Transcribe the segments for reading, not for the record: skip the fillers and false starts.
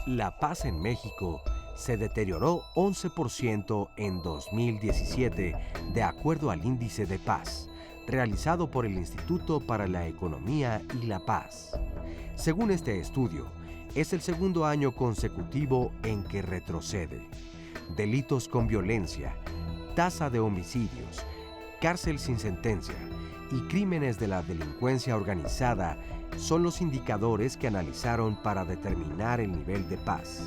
La paz en México se deterioró 11% en 2017, de acuerdo al Índice de Paz, realizado por el Instituto para la Economía y la Paz. Según este estudio, es el segundo año consecutivo en que retrocede. Delitos con violencia, tasa de homicidios, cárcel sin sentencia y crímenes de la delincuencia organizada son los indicadores que analizaron para determinar el nivel de paz.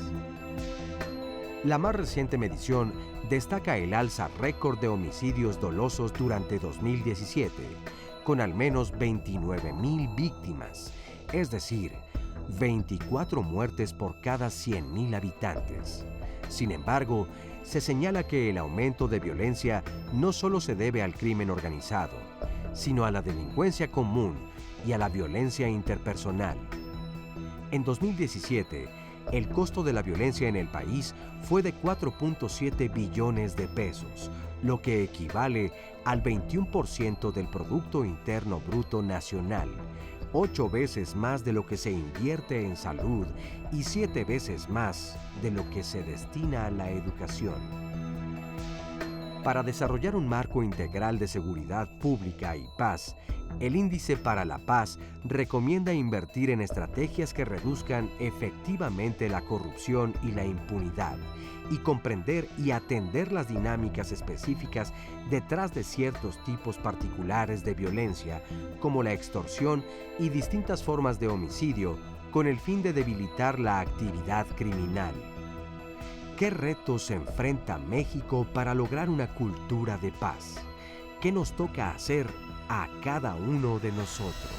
La más reciente medición destaca el alza récord de homicidios dolosos durante 2017, con al menos 29,000 víctimas, es decir, 24 muertes por cada 100,000 habitantes. Sin embargo, se señala que el aumento de violencia no solo se debe al crimen organizado, sino a la delincuencia común y a la violencia interpersonal. En 2017, el costo de la violencia en el país fue de 4.7 billones de pesos, lo que equivale al 21% del Producto Interno Bruto Nacional, 8 veces más de lo que se invierte en salud y 7 veces más de lo que se destina a la educación. Para desarrollar un marco integral de seguridad pública y paz, el Índice para la Paz recomienda invertir en estrategias que reduzcan efectivamente la corrupción y la impunidad, y comprender y atender las dinámicas específicas detrás de ciertos tipos particulares de violencia, como la extorsión y distintas formas de homicidio, con el fin de debilitar la actividad criminal. ¿Qué retos se enfrenta México para lograr una cultura de paz? ¿Qué nos toca hacer a cada uno de nosotros?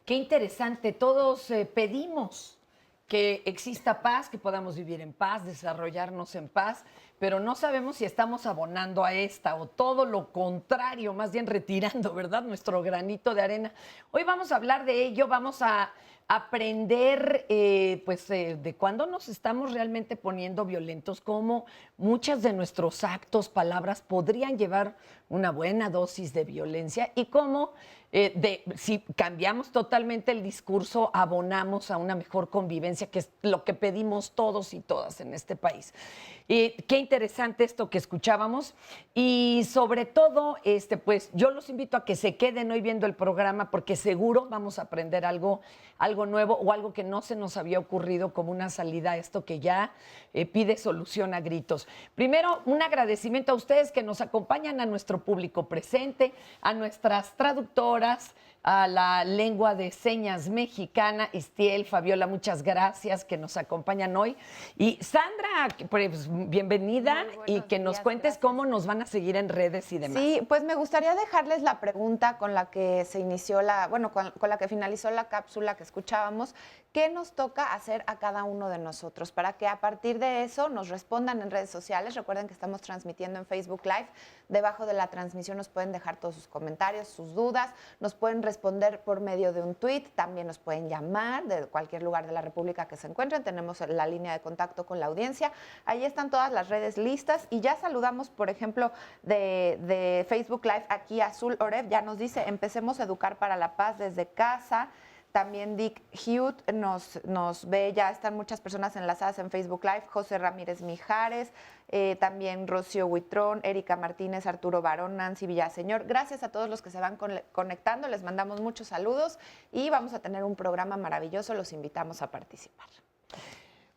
Qué interesante, todos pedimos que exista paz, que podamos vivir en paz, desarrollarnos en paz, pero no sabemos si estamos abonando a esta o todo lo contrario, más bien retirando, ¿verdad?, nuestro granito de arena. Hoy vamos a hablar de ello, vamos a aprender de cuándo nos estamos realmente poniendo violentos, cómo muchas de nuestros actos, palabras podrían llevar una buena dosis de violencia y cómo si cambiamos totalmente el discurso, abonamos a una mejor convivencia, que es lo que pedimos todos y todas en este país. Qué interesante esto que escuchábamos y sobre todo, pues yo los invito a que se queden hoy viendo el programa porque seguro vamos a aprender algo nuevo o algo que no se nos había ocurrido como una salida a esto que ya pide solución a gritos. Primero, un agradecimiento a ustedes que nos acompañan, a nuestro público presente, a nuestras traductoras, a la lengua de señas mexicana, Estiel, Fabiola, muchas gracias que nos acompañan hoy. Y Sandra, pues bienvenida y que nos cuentes gracias. Cómo nos van a seguir en redes y demás. Sí, pues me gustaría dejarles la pregunta con la que se inició con la que finalizó la cápsula que escuchábamos. ¿Qué nos toca hacer a cada uno de nosotros? Para que a partir de eso nos respondan en redes sociales. Recuerden que estamos transmitiendo en Facebook Live. Debajo de la transmisión nos pueden dejar todos sus comentarios, sus dudas. Nos pueden responder por medio de un tweet. También nos pueden llamar de cualquier lugar de la República que se encuentren. Tenemos la línea de contacto con la audiencia. Ahí están todas las redes listas. Y ya saludamos, por ejemplo, de Facebook Live aquí a Azul Oreb. Ya nos dice, empecemos a educar para la paz desde casa. También Dick Hughes nos ve, ya están muchas personas enlazadas en Facebook Live, José Ramírez Mijares, también Rocío Huitrón, Erika Martínez, Arturo Barón, Nancy Villaseñor. Gracias a todos los que se van conectando, les mandamos muchos saludos y vamos a tener un programa maravilloso, los invitamos a participar.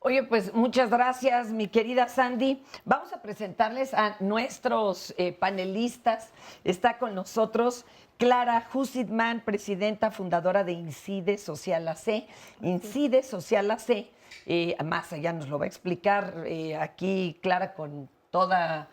Oye, pues muchas gracias, mi querida Sandy. Vamos a presentarles a nuestros panelistas. Está con nosotros Clara Hussidman, presidenta fundadora de Incide Social AC. Incide Social AC, más allá nos lo va a explicar aquí Clara con toda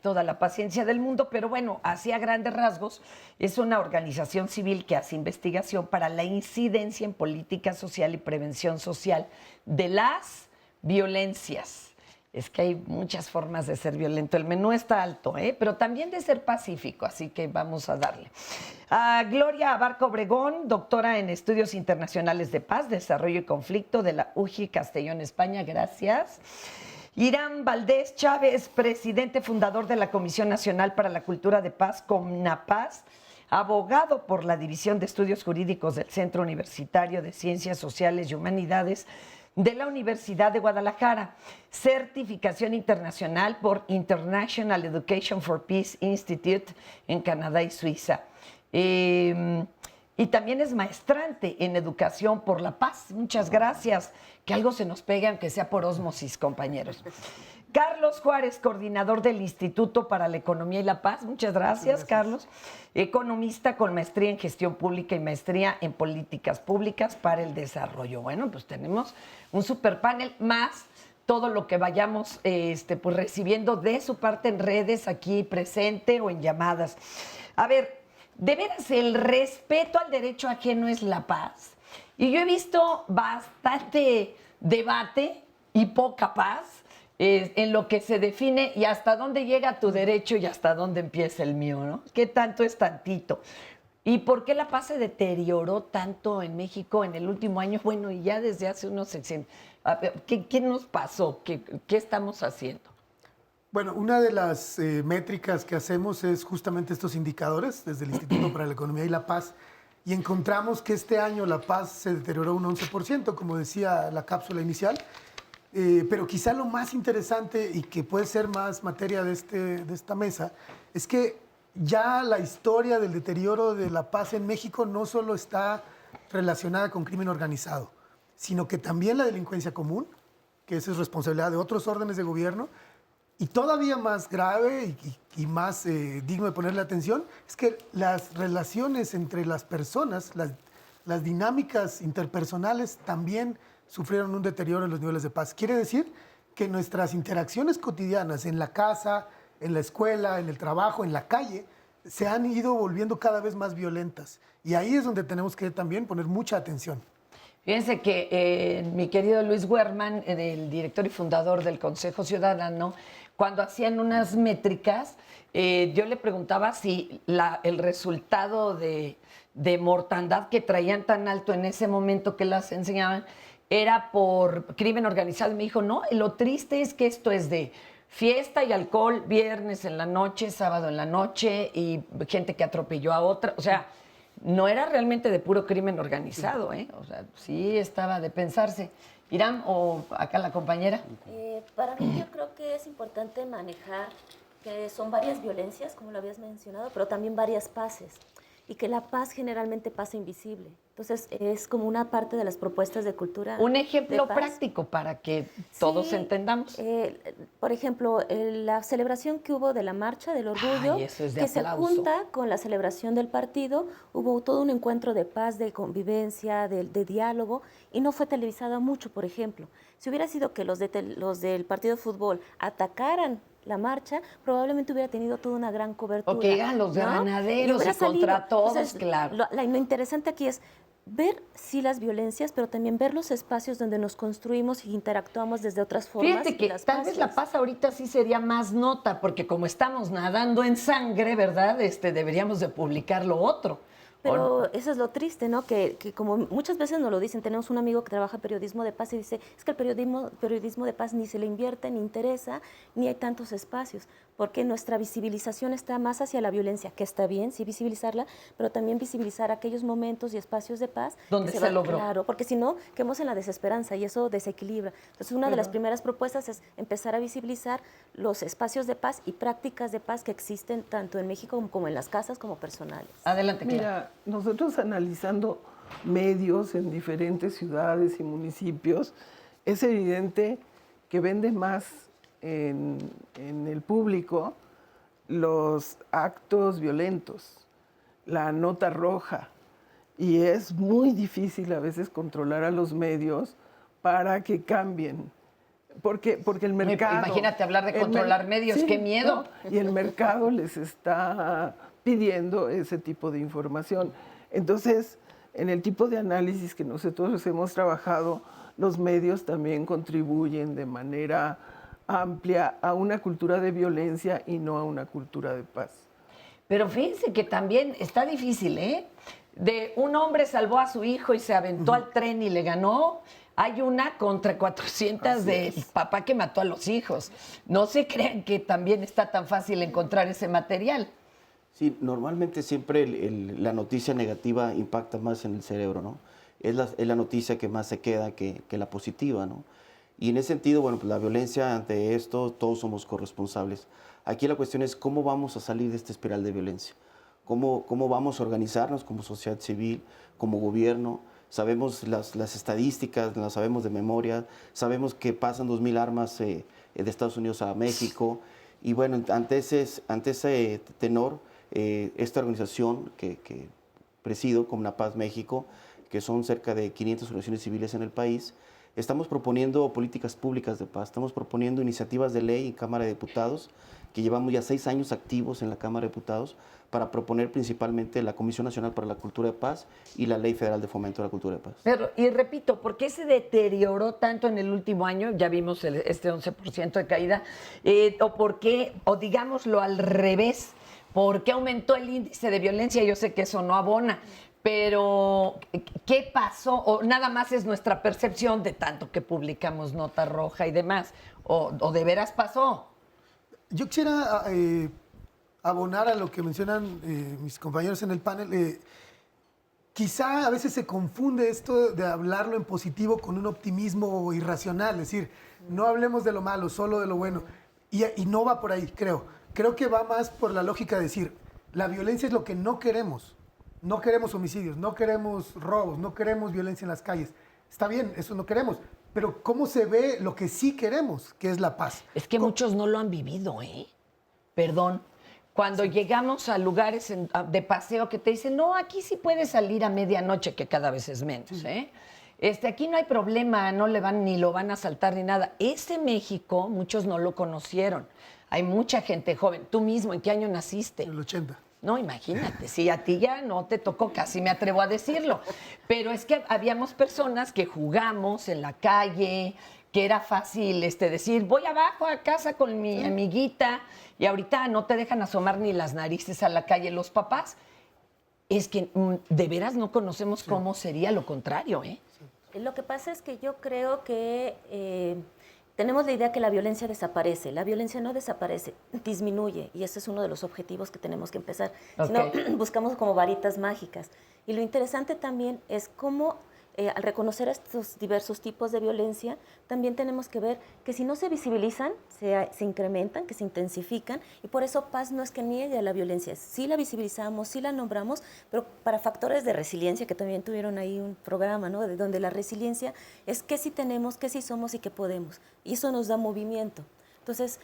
toda la paciencia del mundo, pero bueno, así a grandes rasgos, es una organización civil que hace investigación para la incidencia en política social y prevención social de las violencias. Es que hay muchas formas de ser violento. El menú está alto, pero también de ser pacífico, así que vamos a darle. Gloria Abarca Obregón, doctora en Estudios Internacionales de Paz, Desarrollo y Conflicto de la UJI Castellón, España. Gracias. Irán Valdés Chávez, presidente fundador de la Comisión Nacional para la Cultura de Paz, CONAPAZ, abogado por la División de Estudios Jurídicos del Centro Universitario de Ciencias Sociales y Humanidades de la Universidad de Guadalajara, certificación internacional por International Education for Peace Institute en Canadá y Suiza. Y también es maestrante en Educación por la Paz. Muchas gracias. Que algo se nos pegue, aunque sea por ósmosis, compañeros. Carlos Juárez, coordinador del Instituto para la Economía y la Paz. Muchas gracias, Carlos. Economista con maestría en Gestión Pública y maestría en Políticas Públicas para el Desarrollo. Bueno, pues tenemos un super panel más todo lo que vayamos pues recibiendo de su parte en redes, aquí presente o en llamadas. A ver, de veras, el respeto al derecho ajeno es la paz. Y yo he visto bastante debate y poca paz en lo que se define y hasta dónde llega tu derecho y hasta dónde empieza el mío, ¿no? ¿Qué tanto es tantito? ¿Y por qué la paz se deterioró tanto en México en el último año? Bueno, y ya desde hace unos 600. ¿Qué nos pasó? ¿Qué estamos haciendo? Bueno, una de las métricas que hacemos es justamente estos indicadores desde el Instituto para la Economía y la Paz, y encontramos que este año la paz se deterioró un 11%, como decía la cápsula inicial, pero quizá lo más interesante y que puede ser más materia de esta mesa es que ya la historia del deterioro de la paz en México no solo está relacionada con crimen organizado, sino que también la delincuencia común, que esa es responsabilidad de otros órdenes de gobierno. Y todavía más grave y más digno de ponerle atención es que las relaciones entre las personas, las dinámicas interpersonales también sufrieron un deterioro en los niveles de paz. Quiere decir que nuestras interacciones cotidianas en la casa, en la escuela, en el trabajo, en la calle, se han ido volviendo cada vez más violentas. Y ahí es donde tenemos que también poner mucha atención. Fíjense que mi querido Luis Huerman, el director y fundador del Consejo Ciudadano, cuando hacían unas métricas, yo le preguntaba si el resultado de mortandad que traían tan alto en ese momento que las enseñaban era por crimen organizado. Y me dijo, no, lo triste es que esto es de fiesta y alcohol, viernes en la noche, sábado en la noche, y gente que atropelló a otra. O sea, no era realmente de puro crimen organizado, O sea, sí estaba de pensarse. Irán, o acá la compañera. Para mí yo creo que es importante manejar que son varias violencias, como lo habías mencionado, pero también varias paces, y que la paz generalmente pasa invisible. Entonces es como una parte de las propuestas de cultura. Un ejemplo práctico para que todos entendamos. Por ejemplo, la celebración que hubo de la Marcha del Orgullo, eso es de que aplauso. se junta con la celebración del partido, hubo todo un encuentro de paz, de convivencia, de diálogo, y no fue televisada mucho, por ejemplo. Si hubiera sido que los del partido de fútbol atacaran la marcha, probablemente hubiera tenido toda una gran cobertura. O que llegan los granaderos y contra todos, entonces, claro. Lo interesante aquí es ver, sí, las violencias, pero también ver los espacios donde nos construimos y interactuamos desde otras formas. Fíjate que tal vez la paz ahorita sí sería más nota, porque como estamos nadando en sangre, ¿verdad? Deberíamos de publicar lo otro. Pero eso es lo triste, ¿no? Que como muchas veces nos lo dicen, tenemos un amigo que trabaja periodismo de paz y dice, es que el periodismo de paz ni se le invierte, ni interesa, ni hay tantos espacios, porque nuestra visibilización está más hacia la violencia, que está bien, sí visibilizarla, pero también visibilizar aquellos momentos y espacios de paz. Donde se logró. Claro, porque si no, quedamos en la desesperanza y eso desequilibra. Entonces, una de las primeras propuestas es empezar a visibilizar los espacios de paz y prácticas de paz que existen tanto en México como en las casas como personales. Adelante, Clara. Mira, nosotros analizando medios en diferentes ciudades y municipios, es evidente que vende más en el público los actos violentos, la nota roja, y es muy difícil a veces controlar a los medios para que cambien Porque el mercado... Imagínate hablar de controlar medios, sí, qué miedo. ¿no? Y el mercado les está pidiendo ese tipo de información. Entonces, en el tipo de análisis que nosotros hemos trabajado, los medios también contribuyen de manera amplia a una cultura de violencia y no a una cultura de paz. Pero fíjense que también está difícil, ¿eh? De un hombre salvó a su hijo y se aventó al tren y le ganó. Hay una contra 400 del papá que mató a los hijos. No se crean que también está tan fácil encontrar ese material. Sí, normalmente siempre la noticia negativa impacta más en el cerebro, ¿no? Es la noticia que más se queda que la positiva, ¿no? Y en ese sentido, bueno, pues la violencia ante esto, todos somos corresponsables. Aquí la cuestión es cómo vamos a salir de esta espiral de violencia. Cómo vamos a organizarnos como sociedad civil, como gobierno. Sabemos las estadísticas, las sabemos de memoria, sabemos que pasan 2.000 armas de Estados Unidos a México. Y bueno, ante ese tenor, esta organización que presido, Comnapaz México, que son cerca de 500 organizaciones civiles en el país, estamos proponiendo políticas públicas de paz, estamos proponiendo iniciativas de ley en Cámara de Diputados, que llevamos ya 6 años activos en la Cámara de Diputados, para proponer principalmente la Comisión Nacional para la Cultura de Paz y la Ley Federal de Fomento de la Cultura de Paz. Pero, y repito, ¿por qué se deterioró tanto en el último año? Ya vimos este 11% de caída. ¿O por qué, o digámoslo al revés, por qué aumentó el índice de violencia? Yo sé que eso no abona, pero ¿qué pasó? ¿O nada más es nuestra percepción de tanto que publicamos nota roja y demás? ¿O de veras pasó? Yo quisiera abonar a lo que mencionan mis compañeros en el panel. Quizá a veces se confunde esto de hablarlo en positivo con un optimismo irracional, es decir, no hablemos de lo malo, solo de lo bueno. Y no va por ahí, creo. Creo que va más por la lógica de decir, la violencia es lo que no queremos. No queremos homicidios, no queremos robos, no queremos violencia en las calles. Está bien, eso no queremos. Pero ¿cómo se ve lo que sí queremos, que es la paz? Es que muchos no lo han vivido, ¿eh? Perdón. Cuando llegamos a lugares de paseo que te dicen, no, aquí sí puedes salir a medianoche, que cada vez es menos, ¿eh? Aquí no hay problema, no le van ni lo van a asaltar ni nada. Ese México, muchos no lo conocieron. Hay mucha gente joven. Tú mismo, ¿en qué año naciste? En el 80. No, imagínate, si a ti ya no te tocó, casi me atrevo a decirlo. Pero es que habíamos personas que jugamos en la calle, que era fácil decir, voy abajo a casa con mi amiguita, y ahorita no te dejan asomar ni las narices a la calle los papás. Es que de veras no conocemos cómo sería lo contrario, ¿eh? Lo que pasa es que yo creo que tenemos la idea que la violencia desaparece. La violencia no desaparece, disminuye, y ese es uno de los objetivos que tenemos que empezar. Okay. Si no, buscamos como varitas mágicas. Y lo interesante también es cómo al reconocer estos diversos tipos de violencia, también tenemos que ver que si no se visibilizan, se incrementan, que se intensifican, y por eso paz no es que niegue a la violencia. Sí la visibilizamos, sí la nombramos, pero para factores de resiliencia, que también tuvieron ahí un programa, ¿no?, de donde la resiliencia es qué sí tenemos, qué sí somos y qué podemos, y eso nos da movimiento. Entonces,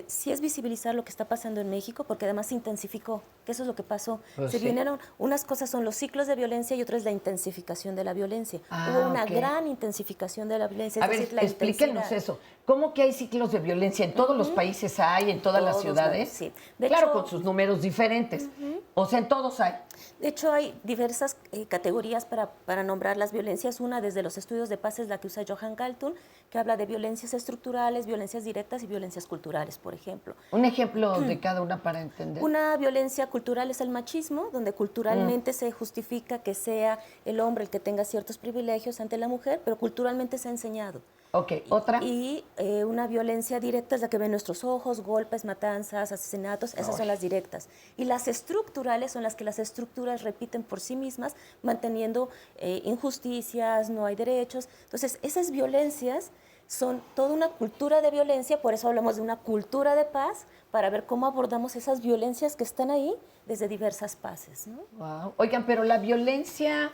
sí es visibilizar lo que está pasando en México, porque además se intensificó, que eso es lo que pasó. Se vinieron, unas cosas son los ciclos de violencia y otras la intensificación de la violencia. Hubo una gran intensificación de la violencia. A ver, explíquenos eso. ¿Cómo que hay ciclos de violencia? ¿En todos los países hay, en todas las ciudades? Sí. Claro, con sus números diferentes. O sea, en todos hay. De hecho, hay diversas categorías para nombrar las violencias. Una, desde los estudios de paz, es la que usa Johan Galtung, que habla de violencias estructurales, violencias directas y violencias culturales, por ejemplo. Un ejemplo de cada una para entender. Una violencia cultural es el machismo, donde culturalmente se justifica que sea el hombre el que tenga ciertos privilegios ante la mujer, pero culturalmente se ha enseñado. Ok, ¿otra? Y una violencia directa es la que ven nuestros ojos, golpes, matanzas, asesinatos, esas son las directas. Y las estructurales son las que las estructuras repiten por sí mismas, manteniendo injusticias, no hay derechos. Entonces, esas violencias son toda una cultura de violencia, por eso hablamos de una cultura de paz, para ver cómo abordamos esas violencias que están ahí desde diversas paces, ¿no? Wow. Oigan, pero la violencia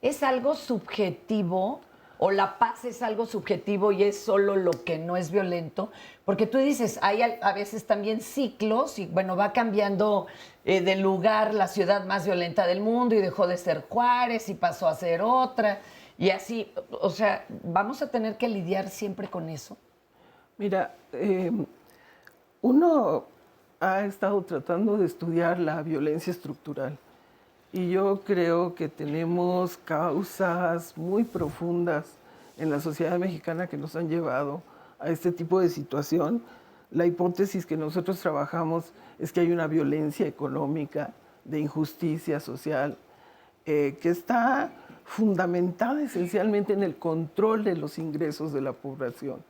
es algo subjetivo, o la paz es algo subjetivo y es solo lo que no es violento, porque tú dices, hay a veces también ciclos y bueno, va cambiando de lugar la ciudad más violenta del mundo y dejó de ser Juárez y pasó a ser otra y así, o sea, ¿vamos a tener que lidiar siempre con eso? Mira, uno ha estado tratando de estudiar la violencia estructural y yo creo que tenemos causas muy profundas en la sociedad mexicana que nos han llevado a este tipo de situación. La hipótesis que nosotros trabajamos es que hay una violencia económica, de injusticia social, que está fundamentada esencialmente en el control de los ingresos de la población.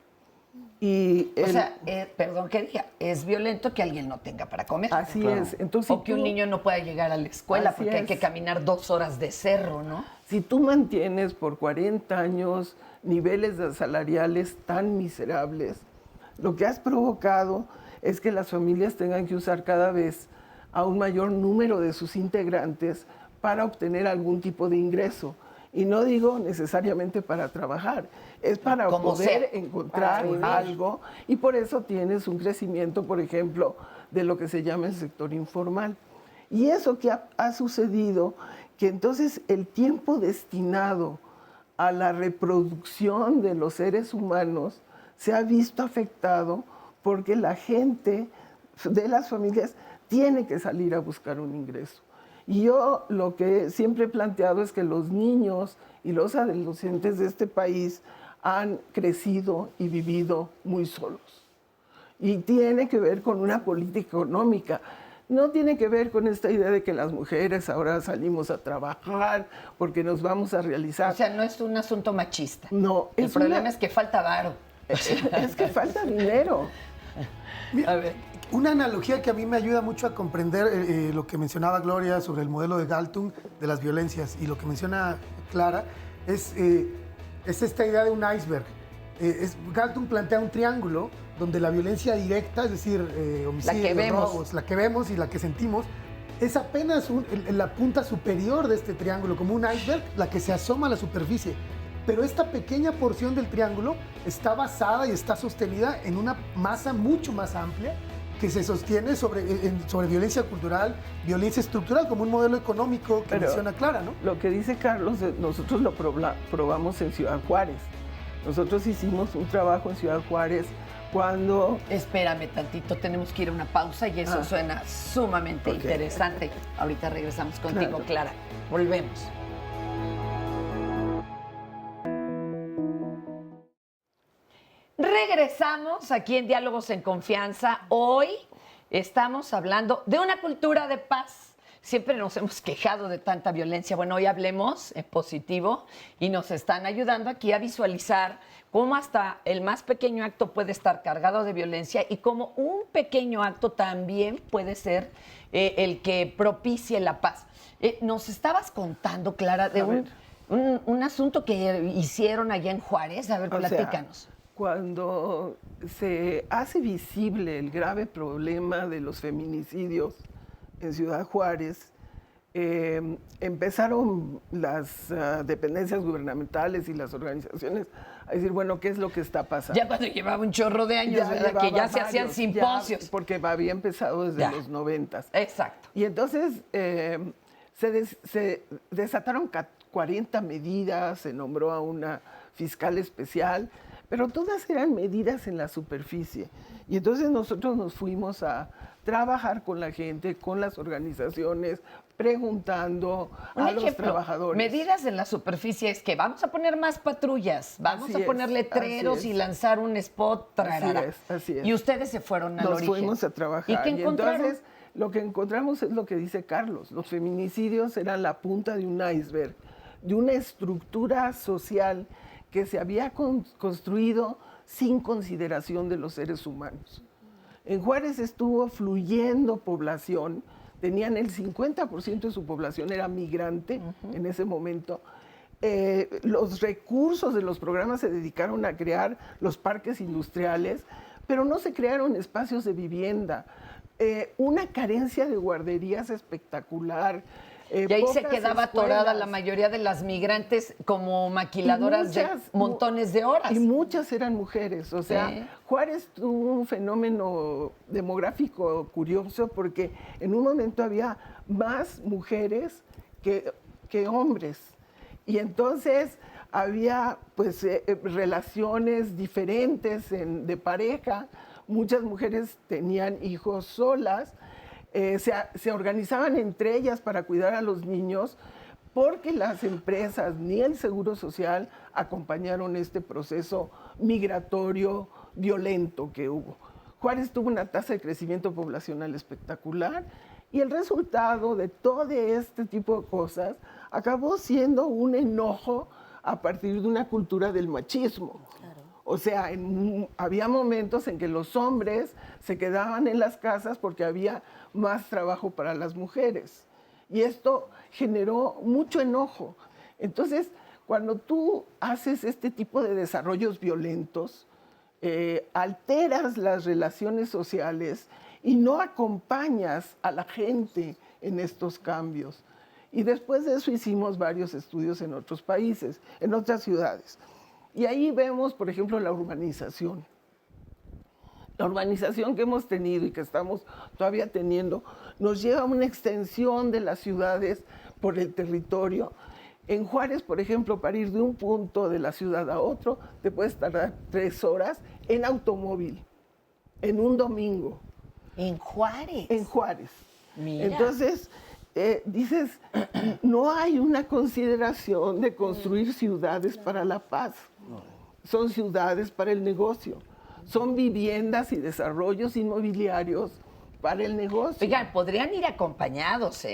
Y O sea, perdón que diga, es violento que alguien no tenga para comer. así Claro. es. Entonces, O que un niño no pueda llegar a la escuela Así porque hay es. que caminar 2 horas de cerro, ¿no? Si tú mantienes por 40 años niveles salariales tan miserables, lo que has provocado es que las familias tengan que usar cada vez a un mayor número de sus integrantes para obtener algún tipo de ingreso. Y no digo necesariamente para trabajar, es para Como poder sea, encontrar para vivir. algo, y por eso tienes un crecimiento, por ejemplo, de lo que se llama el sector informal. Y eso que ha sucedido, que entonces el tiempo destinado a la reproducción de los seres humanos se ha visto afectado porque la gente de las familias tiene que salir a buscar un ingreso. Y yo lo que siempre he planteado es que los niños y los adolescentes de este país han crecido y vivido muy solos. Y tiene que ver con una política económica. No tiene que ver con esta idea de que las mujeres ahora salimos a trabajar porque nos vamos a realizar. O sea, no es un asunto machista. No, El es problema una- es que falta varo. es que falta dinero. Mira, A ver. una analogía que a mí me ayuda mucho a comprender lo que mencionaba Gloria sobre el modelo de Galtung de las violencias y lo que menciona Clara es esta idea de un iceberg. Galtung plantea un triángulo donde la violencia directa, es decir, homicidios, La que vemos. robos, la que vemos y la que sentimos, es apenas la punta superior de este triángulo, como un iceberg, la que se asoma a la superficie. Pero esta pequeña porción del triángulo está basada y está sostenida en una masa mucho más amplia que se sostiene sobre violencia cultural, violencia estructural, como un modelo económico que Pero menciona Clara, ¿no? Lo que dice Carlos, nosotros lo probamos en Ciudad Juárez. Nosotros hicimos un trabajo en Ciudad Juárez cuando... Espérame tantito, tenemos que ir a una pausa y eso suena sumamente Ok. interesante. Ahorita regresamos contigo, Clara. Volvemos. Regresamos aquí en Diálogos en Confianza. Hoy estamos hablando de una cultura de paz. Siempre nos hemos quejado de tanta violencia. Bueno, hoy hablemos en positivo y nos están ayudando aquí a visualizar cómo hasta el más pequeño acto puede estar cargado de violencia y cómo un pequeño acto también puede ser el que propicie la paz. Nos estabas contando, Clara, de un asunto que hicieron allá en Juárez. A ver, O sea, platícanos. cuando se hace visible el grave problema de los feminicidios en Ciudad Juárez, empezaron las dependencias gubernamentales y las organizaciones a decir, bueno, ¿qué es lo que está pasando? Ya cuando llevaba un chorro de años, ¿verdad? Que ya llevaba se hacían varios, simposios. porque había empezado desde Ya. los 90s. Exacto. Y entonces se desataron 40 medidas, se nombró a una fiscal especial, pero todas eran medidas en la superficie. Y entonces nosotros nos fuimos a trabajar con la gente, con las organizaciones, preguntando Un a los ejemplo, trabajadores. medidas en la superficie es que vamos a poner más patrullas, vamos Así a poner es, letreros así y es. lanzar un spot. Trarara. Así es. Y ustedes se fueron al Nos origen. fuimos a trabajar. ¿Y qué encontraron? entonces lo que encontramos es lo que dice Carlos. Los feminicidios eran la punta de un iceberg, de una estructura social que se había construido sin consideración de los seres humanos. En Juárez estuvo fluyendo población, tenían el 50% de su población era migrante en ese momento. Los recursos de los programas se dedicaron a crear los parques industriales, pero no se crearon espacios de vivienda. Una carencia de guarderías espectacular. Y ahí se pocas quedaba atorada escuelas. la mayoría de las migrantes como maquiladoras de montones de horas. Y muchas eran mujeres. O sea, Sí. Juárez tuvo un fenómeno demográfico curioso porque en un momento había más mujeres que hombres. Y entonces había pues relaciones diferentes de pareja, muchas mujeres tenían hijos solas, se organizaban entre ellas para cuidar a los niños, porque las empresas ni el Seguro Social acompañaron este proceso migratorio violento que hubo. Juárez tuvo una tasa de crecimiento poblacional espectacular y el resultado de todo este tipo de cosas acabó siendo un enojo a partir de una cultura del machismo. Claro. O sea, había momentos en que los hombres se quedaban en las casas porque había más trabajo para las mujeres. Y esto generó mucho enojo. Entonces, cuando tú haces este tipo de desarrollos violentos, alteras las relaciones sociales y no acompañas a la gente en estos cambios. Y después de eso hicimos varios estudios en otros países, en otras ciudades. Y ahí vemos, por ejemplo, la urbanización. La urbanización que hemos tenido y que estamos todavía teniendo nos lleva a una extensión de las ciudades por el territorio. En Juárez, por ejemplo, para ir de un punto de la ciudad a otro, te puedes tardar 3 horas en automóvil, en un domingo. ¿En Juárez? En Juárez. Mira. Entonces, dices, no hay una consideración de construir ciudades para la paz. Son ciudades para el negocio. Son viviendas y desarrollos inmobiliarios para el negocio. Oigan, podrían ir acompañados,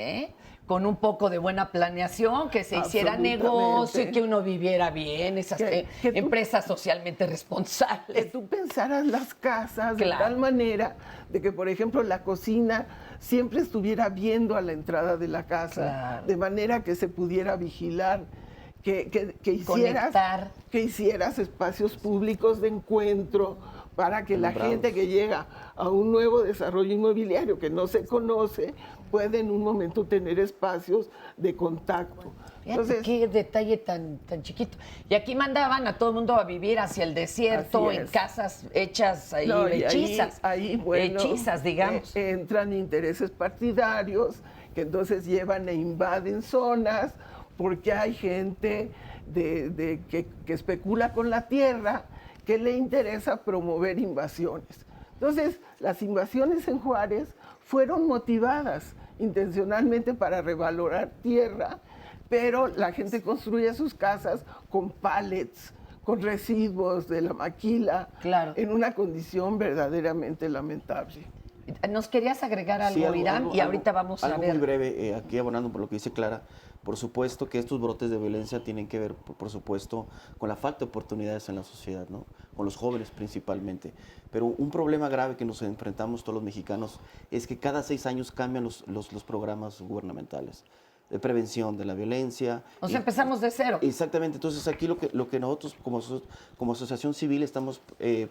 con un poco de buena planeación, que se hiciera negocio y que uno viviera bien, esas empresas socialmente responsables. Que tú pensaras las casas de tal manera de que, por ejemplo, la cocina siempre estuviera viendo a la entrada de la casa, de manera que se pudiera vigilar, que hicieras espacios públicos de encuentro para que la gente que llega a un nuevo desarrollo inmobiliario que no se conoce puede en un momento tener espacios de contacto. Entonces, qué detalle tan chiquito. Y aquí mandaban a todo el mundo a vivir hacia el desierto, en casas hechas ahí, hechizas. Hechizas, digamos. Entran intereses partidarios que entonces llevan e invaden zonas porque hay gente que especula con la tierra, que le interesa promover invasiones. Entonces, las invasiones en Juárez fueron motivadas intencionalmente para revalorar tierra, pero la gente construye sus casas con pallets, con residuos de la maquila, en una condición verdaderamente lamentable. ¿Nos querías agregar algo, Irán? Y ahorita vamos a ver. Algo muy breve, aquí abonando por lo que dice Clara. Por supuesto que estos brotes de violencia tienen que ver, por supuesto, con la falta de oportunidades en la sociedad, ¿no? Con los jóvenes principalmente. Pero un problema grave que nos enfrentamos todos los mexicanos es que cada 6 años cambian los programas gubernamentales de prevención de la violencia. O sea, empezamos de cero. Exactamente. Entonces, aquí lo que nosotros como asociación civil estamos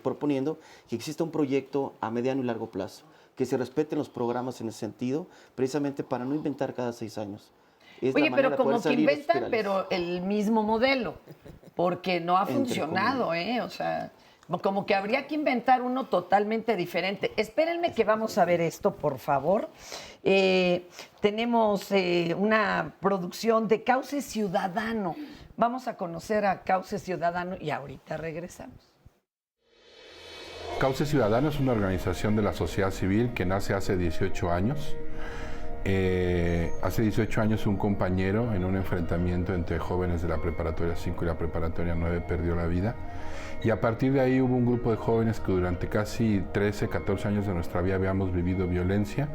proponiendo, que exista un proyecto a mediano y largo plazo, que se respeten los programas en ese sentido, precisamente para no inventar cada 6 años. Oye, pero como que inventan, pero el mismo modelo, porque no ha funcionado, O sea, como que habría que inventar uno totalmente diferente. Espérenme que vamos a ver esto, por favor. Tenemos una producción de Cauce Ciudadano. Vamos a conocer a Cauce Ciudadano y ahorita regresamos. Cauce Ciudadano es una organización de la sociedad civil que nace hace 18 años. Hace 18 años un compañero en un enfrentamiento entre jóvenes de la preparatoria 5 y la preparatoria 9 perdió la vida y a partir de ahí hubo un grupo de jóvenes que durante casi 13, 14 años de nuestra vida habíamos vivido violencia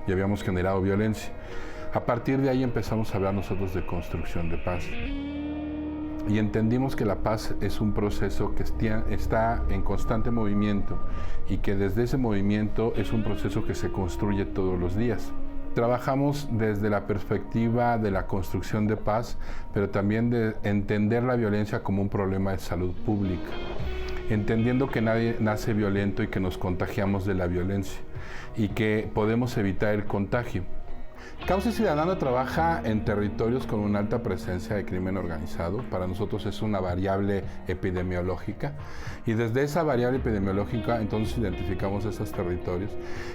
y habíamos generado violencia. A partir de ahí empezamos a hablar nosotros de construcción de paz y entendimos que la paz es un proceso que está en constante movimiento y que desde ese movimiento es un proceso que se construye todos los días. Trabajamos desde la perspectiva de la construcción de paz, pero también de entender la violencia como un problema de salud pública, entendiendo que nadie nace violento y que nos contagiamos de la violencia y que podemos evitar el contagio. Causa Ciudadana trabaja en territorios con una alta presencia de crimen organizado. Para nosotros es una variable epidemiológica y desde esa variable epidemiológica entonces identificamos esos territorios.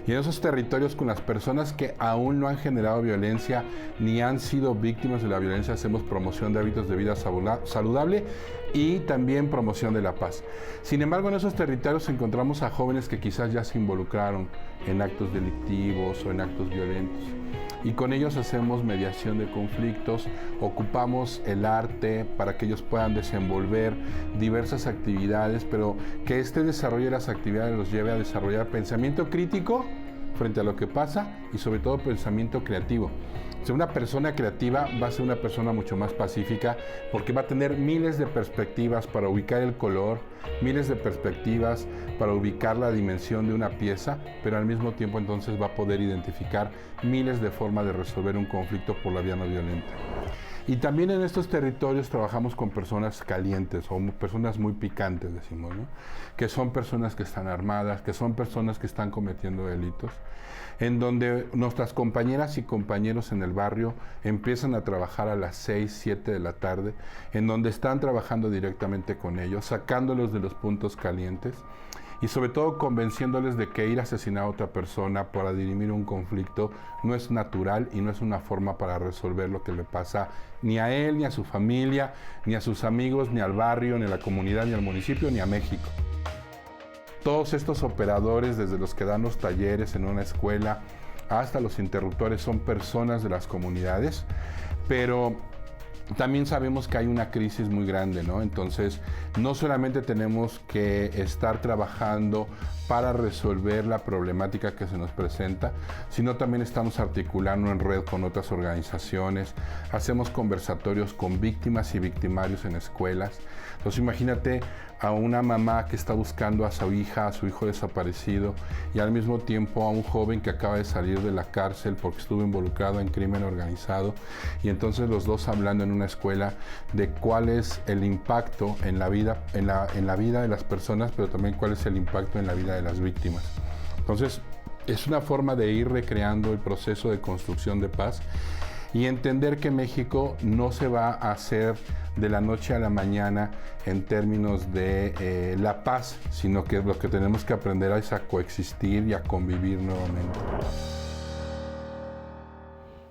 Y en esos territorios con las personas que aún no han generado violencia ni han sido víctimas de la violencia hacemos promoción de hábitos de vida saludable y también promoción de la paz. Sin embargo, en esos territorios encontramos a jóvenes que quizás ya se involucraron en actos delictivos o en actos violentos. Y con ellos hacemos mediación de conflictos, ocupamos el arte para que ellos puedan desenvolver diversas actividades, pero que este desarrollo de las actividades los lleve a desarrollar pensamiento crítico frente a lo que pasa y sobre todo pensamiento creativo. O sea, una persona creativa va a ser una persona mucho más pacífica porque va a tener miles de perspectivas para ubicar el color, miles de perspectivas para ubicar la dimensión de una pieza, pero al mismo tiempo entonces va a poder identificar miles de formas de resolver un conflicto por la vía no violenta. Y también en estos territorios trabajamos con personas calientes o personas muy picantes, decimos, ¿no? Que son personas que están armadas, que son personas que están cometiendo delitos, en donde nuestras compañeras y compañeros en el barrio empiezan a trabajar a las 6, 7 de la tarde, en donde están trabajando directamente con ellos, sacándolos de los puntos calientes y sobre todo convenciéndoles de que ir a asesinar a otra persona para dirimir un conflicto no es natural y no es una forma para resolver lo que le pasa ni a él, ni a su familia, ni a sus amigos, ni al barrio, ni a la comunidad, ni al municipio, ni a México. Todos estos operadores, desde los que dan los talleres en una escuela hasta los interruptores, son personas de las comunidades, pero también sabemos que hay una crisis muy grande, ¿no? Entonces, no solamente tenemos que estar trabajando para resolver la problemática que se nos presenta, sino también estamos articulando en red con otras organizaciones, hacemos conversatorios con víctimas y victimarios en escuelas. Entonces, imagínate a una mamá que está buscando a su hija, a su hijo desaparecido, y al mismo tiempo a un joven que acaba de salir de la cárcel porque estuvo involucrado en crimen organizado, y entonces los dos hablando en una escuela de cuál es el impacto en la vida, en la vida de las personas, pero también cuál es el impacto en la vida de las víctimas. Entonces, es una forma de ir recreando el proceso de construcción de paz y entender que México no se va a hacer de la noche a la mañana en términos de la paz, sino que lo que tenemos que aprender es a coexistir y a convivir nuevamente.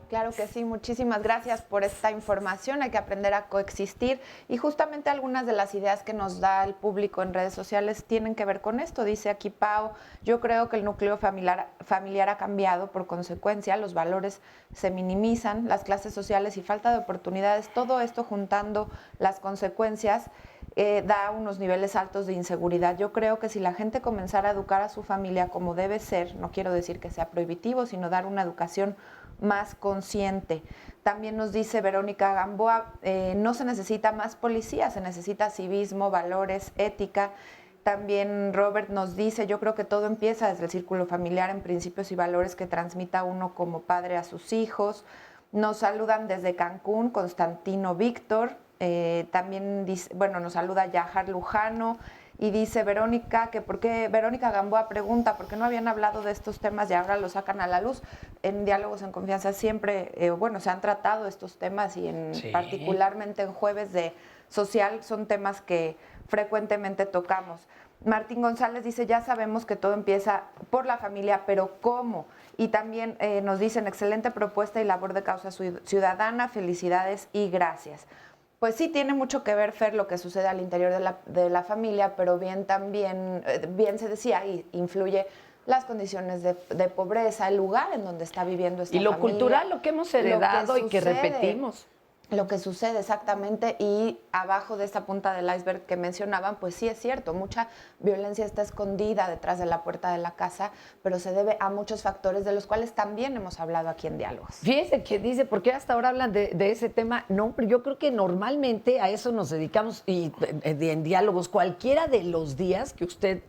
Claro que sí, muchísimas gracias por esta información. Hay que aprender a coexistir y justamente algunas de las ideas que nos da el público en redes sociales tienen que ver con esto. Dice aquí Pau, yo creo que el núcleo familiar ha cambiado, por consecuencia los valores se minimizan, las clases sociales y falta de oportunidades, todo esto juntando las consecuencias da unos niveles altos de inseguridad. Yo creo que si la gente comenzara a educar a su familia como debe ser, no quiero decir que sea prohibitivo, sino dar una educación más consciente. También nos dice Verónica Gamboa, no se necesita más policía, se necesita civismo, valores, ética. También Robert nos dice, yo creo que todo empieza desde el círculo familiar en principios y valores que transmita uno como padre a sus hijos. Nos saludan desde Cancún, Constantino Víctor. También dice, bueno, nos saluda Yahar Lujano. Y dice Verónica que Verónica Gamboa pregunta por qué no habían hablado de estos temas y ahora los sacan a la luz. En Diálogos en Confianza siempre, se han tratado estos temas y particularmente en Jueves de Social son temas que frecuentemente tocamos. Martín González dice, ya sabemos que todo empieza por la familia, pero ¿cómo? Y también nos dicen, excelente propuesta y labor de causa ciudadana, felicidades y gracias. Pues sí, tiene mucho que ver, Fer, lo que sucede al interior de la familia, pero bien se decía, y influye las condiciones de pobreza, el lugar en donde está viviendo esta familia. Y lo cultural, lo que hemos heredado y que repetimos. Lo que sucede exactamente, y abajo de esta punta del iceberg que mencionaban, pues sí es cierto, mucha violencia está escondida detrás de la puerta de la casa, pero se debe a muchos factores de los cuales también hemos hablado aquí en Diálogos. Fíjese que dice, ¿por qué hasta ahora hablan de ese tema? No, pero yo creo que normalmente a eso nos dedicamos y en Diálogos, cualquiera de los días que usted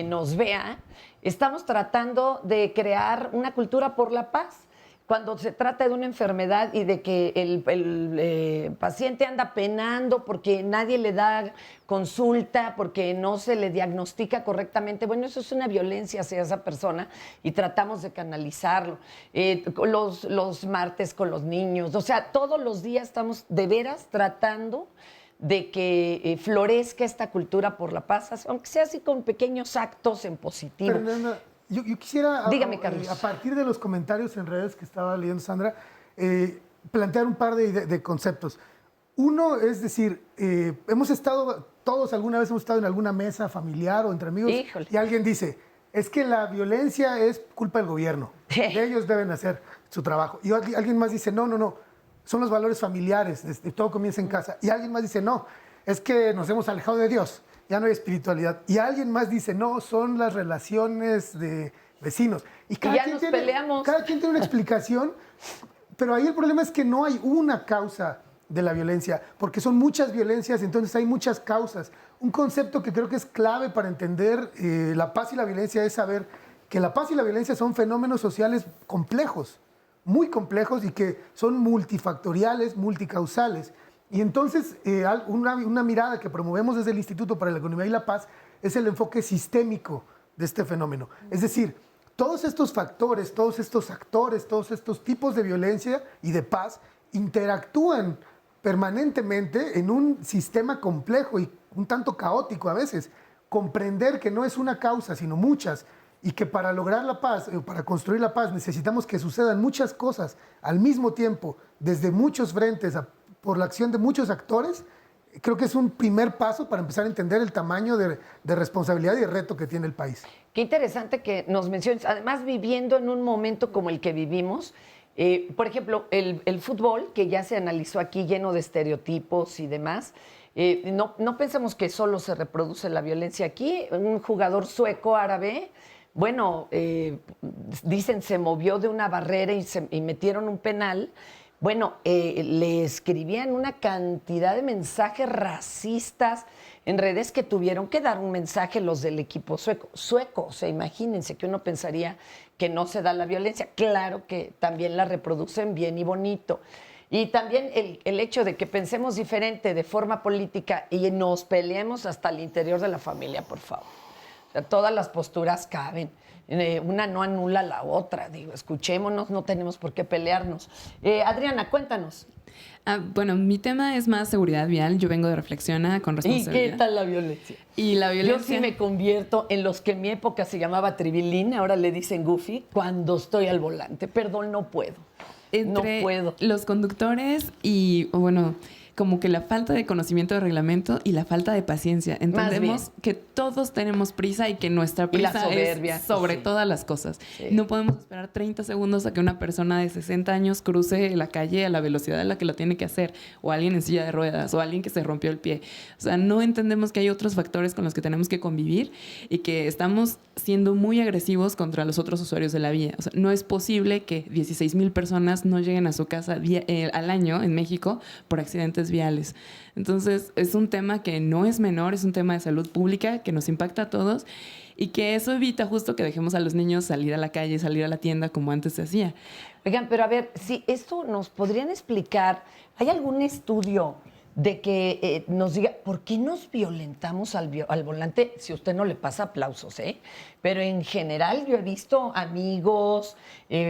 nos vea, estamos tratando de crear una cultura por la paz. cuando se trata de una enfermedad y de que el paciente anda penando porque nadie le da consulta, porque no se le diagnostica correctamente, bueno, eso es una violencia hacia esa persona y tratamos de canalizarlo. Los martes con los niños, o sea, todos los días estamos de veras tratando de que florezca esta cultura por la paz, aunque sea así con pequeños actos en positivo. Fernanda, yo quisiera, Dígame, Carlos. A partir de los comentarios en redes que estaba leyendo Sandra, plantear un par de conceptos. Uno es decir, hemos estado, todos alguna vez hemos estado en alguna mesa familiar o entre amigos, Híjole. y alguien dice, es que la violencia es culpa del gobierno, ellos deben hacer su trabajo. Y alguien más dice, no, son los valores familiares, todo comienza en casa. Y alguien más dice, no, es que nos hemos alejado de Dios, ya no hay espiritualidad. Y alguien más dice, no, son las relaciones de vecinos. Y ya nos peleamos. Cada quien tiene una explicación, pero ahí el problema es que no hay una causa de la violencia, porque son muchas violencias, entonces hay muchas causas. Un concepto que creo que es clave para entender la paz y la violencia es saber que la paz y la violencia son fenómenos sociales complejos, muy complejos y que son multifactoriales, multicausales. Y entonces una mirada que promovemos desde el Instituto para la Economía y la Paz es el enfoque sistémico de este fenómeno. Es decir, todos estos factores, todos estos actores, todos estos tipos de violencia y de paz interactúan permanentemente en un sistema complejo y un tanto caótico a veces. Comprender que no es una causa, sino muchas, y que para lograr la paz, para construir la paz, necesitamos que sucedan muchas cosas al mismo tiempo, desde muchos frentes, por la acción de muchos actores, creo que es un primer paso para empezar a entender el tamaño de responsabilidad y de reto que tiene el país. Qué interesante que nos menciones, además viviendo en un momento como el que vivimos, por ejemplo, el fútbol, que ya se analizó aquí lleno de estereotipos y demás, no pensemos que solo se reproduce la violencia aquí. Un jugador sueco árabe, bueno, dicen se movió de una barrera y metieron un penal. Bueno, le escribían una cantidad de mensajes racistas en redes que tuvieron que dar un mensaje los del equipo sueco. O sea, imagínense que uno pensaría que no se da la violencia. Claro que también la reproducen bien y bonito. Y también el hecho de que pensemos diferente de forma política y nos peleemos hasta el interior de la familia, por favor. O sea, todas las posturas caben. Una no anula a la otra. Digo, escuchémonos, no tenemos por qué pelearnos. Adriana, cuéntanos. Bueno, mi tema es más seguridad vial. Yo vengo de Reflexiona con responsabilidad. ¿Y qué tal la violencia? Y la violencia. Yo sí me convierto en los que en mi época se llamaba Tribilín, ahora le dicen Goofy, cuando estoy al volante. Perdón, no puedo. Entre no puedo. Los conductores y, bueno, como que la falta de conocimiento de reglamento y la falta de paciencia. Entendemos que todos tenemos prisa y que nuestra prisa soberbia, es sobre todas las cosas. Sí. No podemos esperar 30 segundos a que una persona de 60 años cruce la calle a la velocidad a la que lo tiene que hacer, o alguien en silla de ruedas, o alguien que se rompió el pie. O sea, no entendemos que hay otros factores con los que tenemos que convivir y que estamos siendo muy agresivos contra los otros usuarios de la vía. O sea, no es posible que 16,000 personas no lleguen a su casa al año en México por accidentes viales. Entonces, es un tema que no es menor, es un tema de salud pública que nos impacta a todos y que eso evita justo que dejemos a los niños salir a la calle, salir a la tienda como antes se hacía. Oigan, pero a ver, si esto nos podrían explicar, ¿hay algún estudio de que nos diga por qué nos violentamos al volante? Si a usted no le pasa, aplausos, ¿eh? Pero en general yo he visto amigos,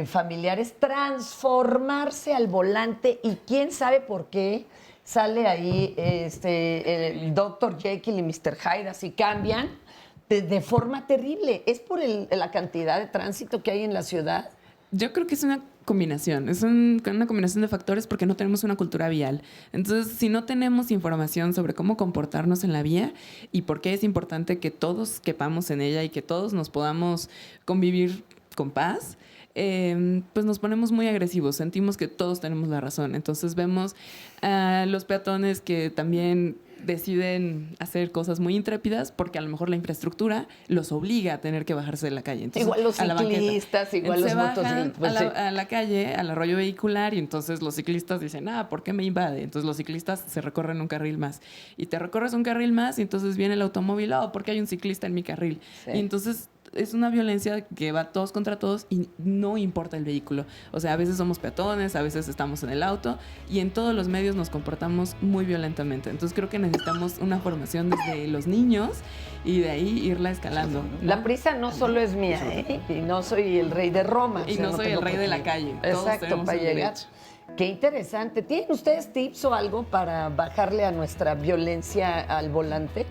familiares transformarse al volante y quién sabe por qué sale ahí el Dr. Jekyll y Mr. Hyde, así cambian de forma terrible. ¿Es por la cantidad de tránsito que hay en la ciudad? Yo creo que es una combinación, es una combinación de factores porque no tenemos una cultura vial. Entonces, si no tenemos información sobre cómo comportarnos en la vía y por qué es importante que todos quepamos en ella y que todos nos podamos convivir con paz, pues nos ponemos muy agresivos, sentimos que todos tenemos la razón. Entonces vemos a los peatones que también deciden hacer cosas muy intrépidas porque a lo mejor la infraestructura los obliga a tener que bajarse de la calle. Entonces, igual los ciclistas, igual los motociclistas. Pues a la calle, al arroyo vehicular, y entonces los ciclistas dicen, ¿por qué me invade? Entonces los ciclistas se recorren un carril más. Y te recorres un carril más y entonces viene el automóvil, porque hay un ciclista en mi carril. Sí. Y entonces es una violencia que va todos contra todos y no importa el vehículo. O sea, a veces somos peatones, a veces estamos en el auto y en todos los medios nos comportamos muy violentamente. Entonces creo que necesitamos una formación desde los niños y de ahí irla escalando, ¿no? La prisa no solo es mía, ¿eh? Y no soy el rey de Roma. Y no soy el rey de la calle. Todos Exacto, tenemos para el llegar. derecho. Qué interesante. ¿Tienen ustedes tips o algo para bajarle a nuestra violencia al volante?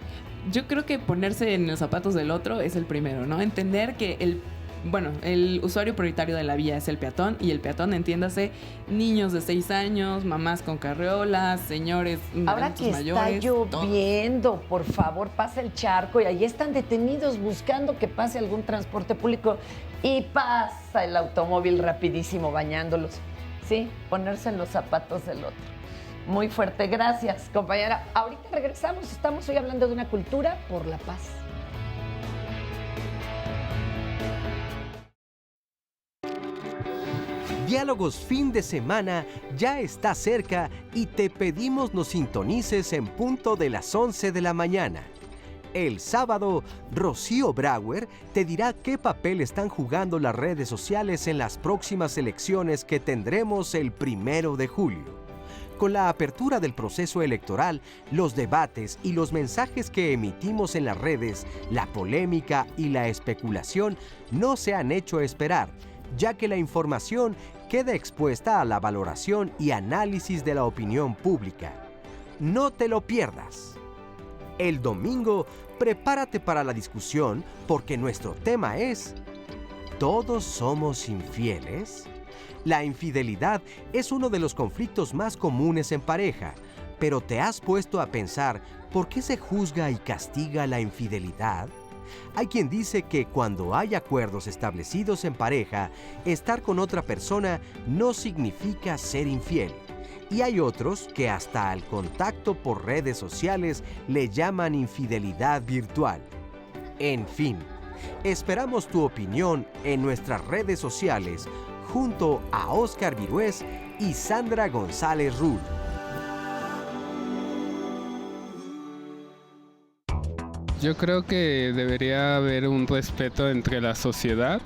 Yo creo que ponerse en los zapatos del otro es el primero, ¿no? Entender que el usuario prioritario de la vía es el peatón, y el peatón, entiéndase, niños de 6 años, mamás con carriolas, señores Ahora que mayores, está lloviendo, por favor, pasa el charco y ahí están detenidos buscando que pase algún transporte público y pasa el automóvil rapidísimo bañándolos. Sí, ponerse en los zapatos del otro. Muy fuerte, gracias, compañera. Ahorita regresamos, estamos hoy hablando de una cultura por la paz. Diálogos fin de semana ya está cerca y te pedimos nos sintonices en punto de las 11 de la mañana. El sábado, Rocío Brauer te dirá qué papel están jugando las redes sociales en las próximas elecciones que tendremos el 1 de julio. Con la apertura del proceso electoral, los debates y los mensajes que emitimos en las redes, la polémica y la especulación no se han hecho esperar, ya que la información queda expuesta a la valoración y análisis de la opinión pública. No te lo pierdas. El domingo, prepárate para la discusión porque nuestro tema es ¿todos somos infieles? La infidelidad es uno de los conflictos más comunes en pareja, pero ¿te has puesto a pensar por qué se juzga y castiga la infidelidad? Hay quien dice que cuando hay acuerdos establecidos en pareja, estar con otra persona no significa ser infiel. Y hay otros que hasta al contacto por redes sociales le llaman infidelidad virtual. En fin, esperamos tu opinión en nuestras redes sociales junto a Óscar Virués y Sandra González Rull. Yo creo que debería haber un respeto entre la sociedad,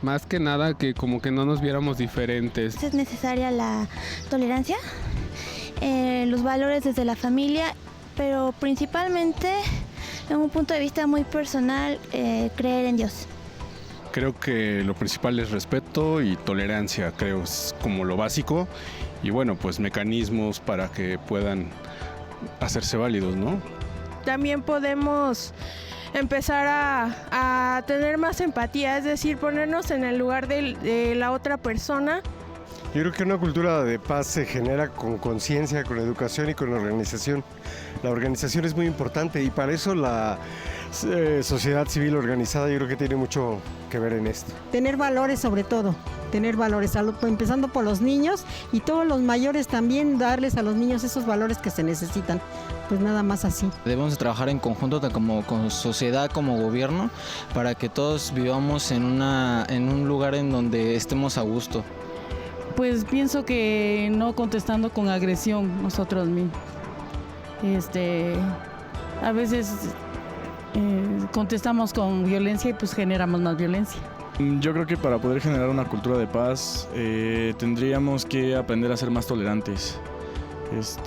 más que nada que como que no nos viéramos diferentes. Es necesaria la tolerancia, los valores desde la familia, pero principalmente en un punto de vista muy personal, creer en Dios. Creo que lo principal es respeto y tolerancia, creo es como lo básico, y bueno, pues mecanismos para que puedan hacerse válidos, ¿no? También podemos empezar a tener más empatía, es decir, ponernos en el lugar de la otra persona. Yo creo que una cultura de paz se genera con conciencia, con educación y con organización. La organización es muy importante y para eso la sociedad civil organizada yo creo que tiene mucho que ver en esto. Tener valores sobre todo, tener valores, empezando por los niños y todos los mayores también darles a los niños esos valores que se necesitan. Pues nada más así. Debemos trabajar en conjunto como sociedad, como gobierno, para que todos vivamos en un lugar en donde estemos a gusto. Pues pienso que no contestando con agresión nosotros mismos. A veces contestamos con violencia y pues generamos más violencia. Yo creo que para poder generar una cultura de paz tendríamos que aprender a ser más tolerantes.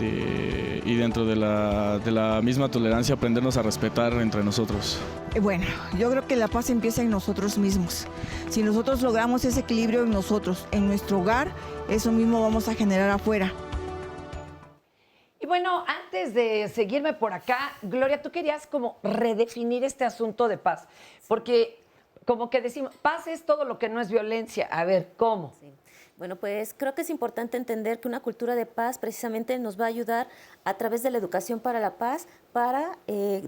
Y dentro de la misma tolerancia aprendernos a respetar entre nosotros. Bueno, yo creo que la paz empieza en nosotros mismos. Si nosotros logramos ese equilibrio en nosotros, en nuestro hogar, eso mismo vamos a generar afuera. Y bueno, antes de seguirme por acá, Gloria, tú querías como redefinir este asunto de paz, porque como que decimos, paz es todo lo que no es violencia. A ver, ¿cómo? Sí. Bueno, pues creo que es importante entender que una cultura de paz precisamente nos va a ayudar a través de la educación para la paz para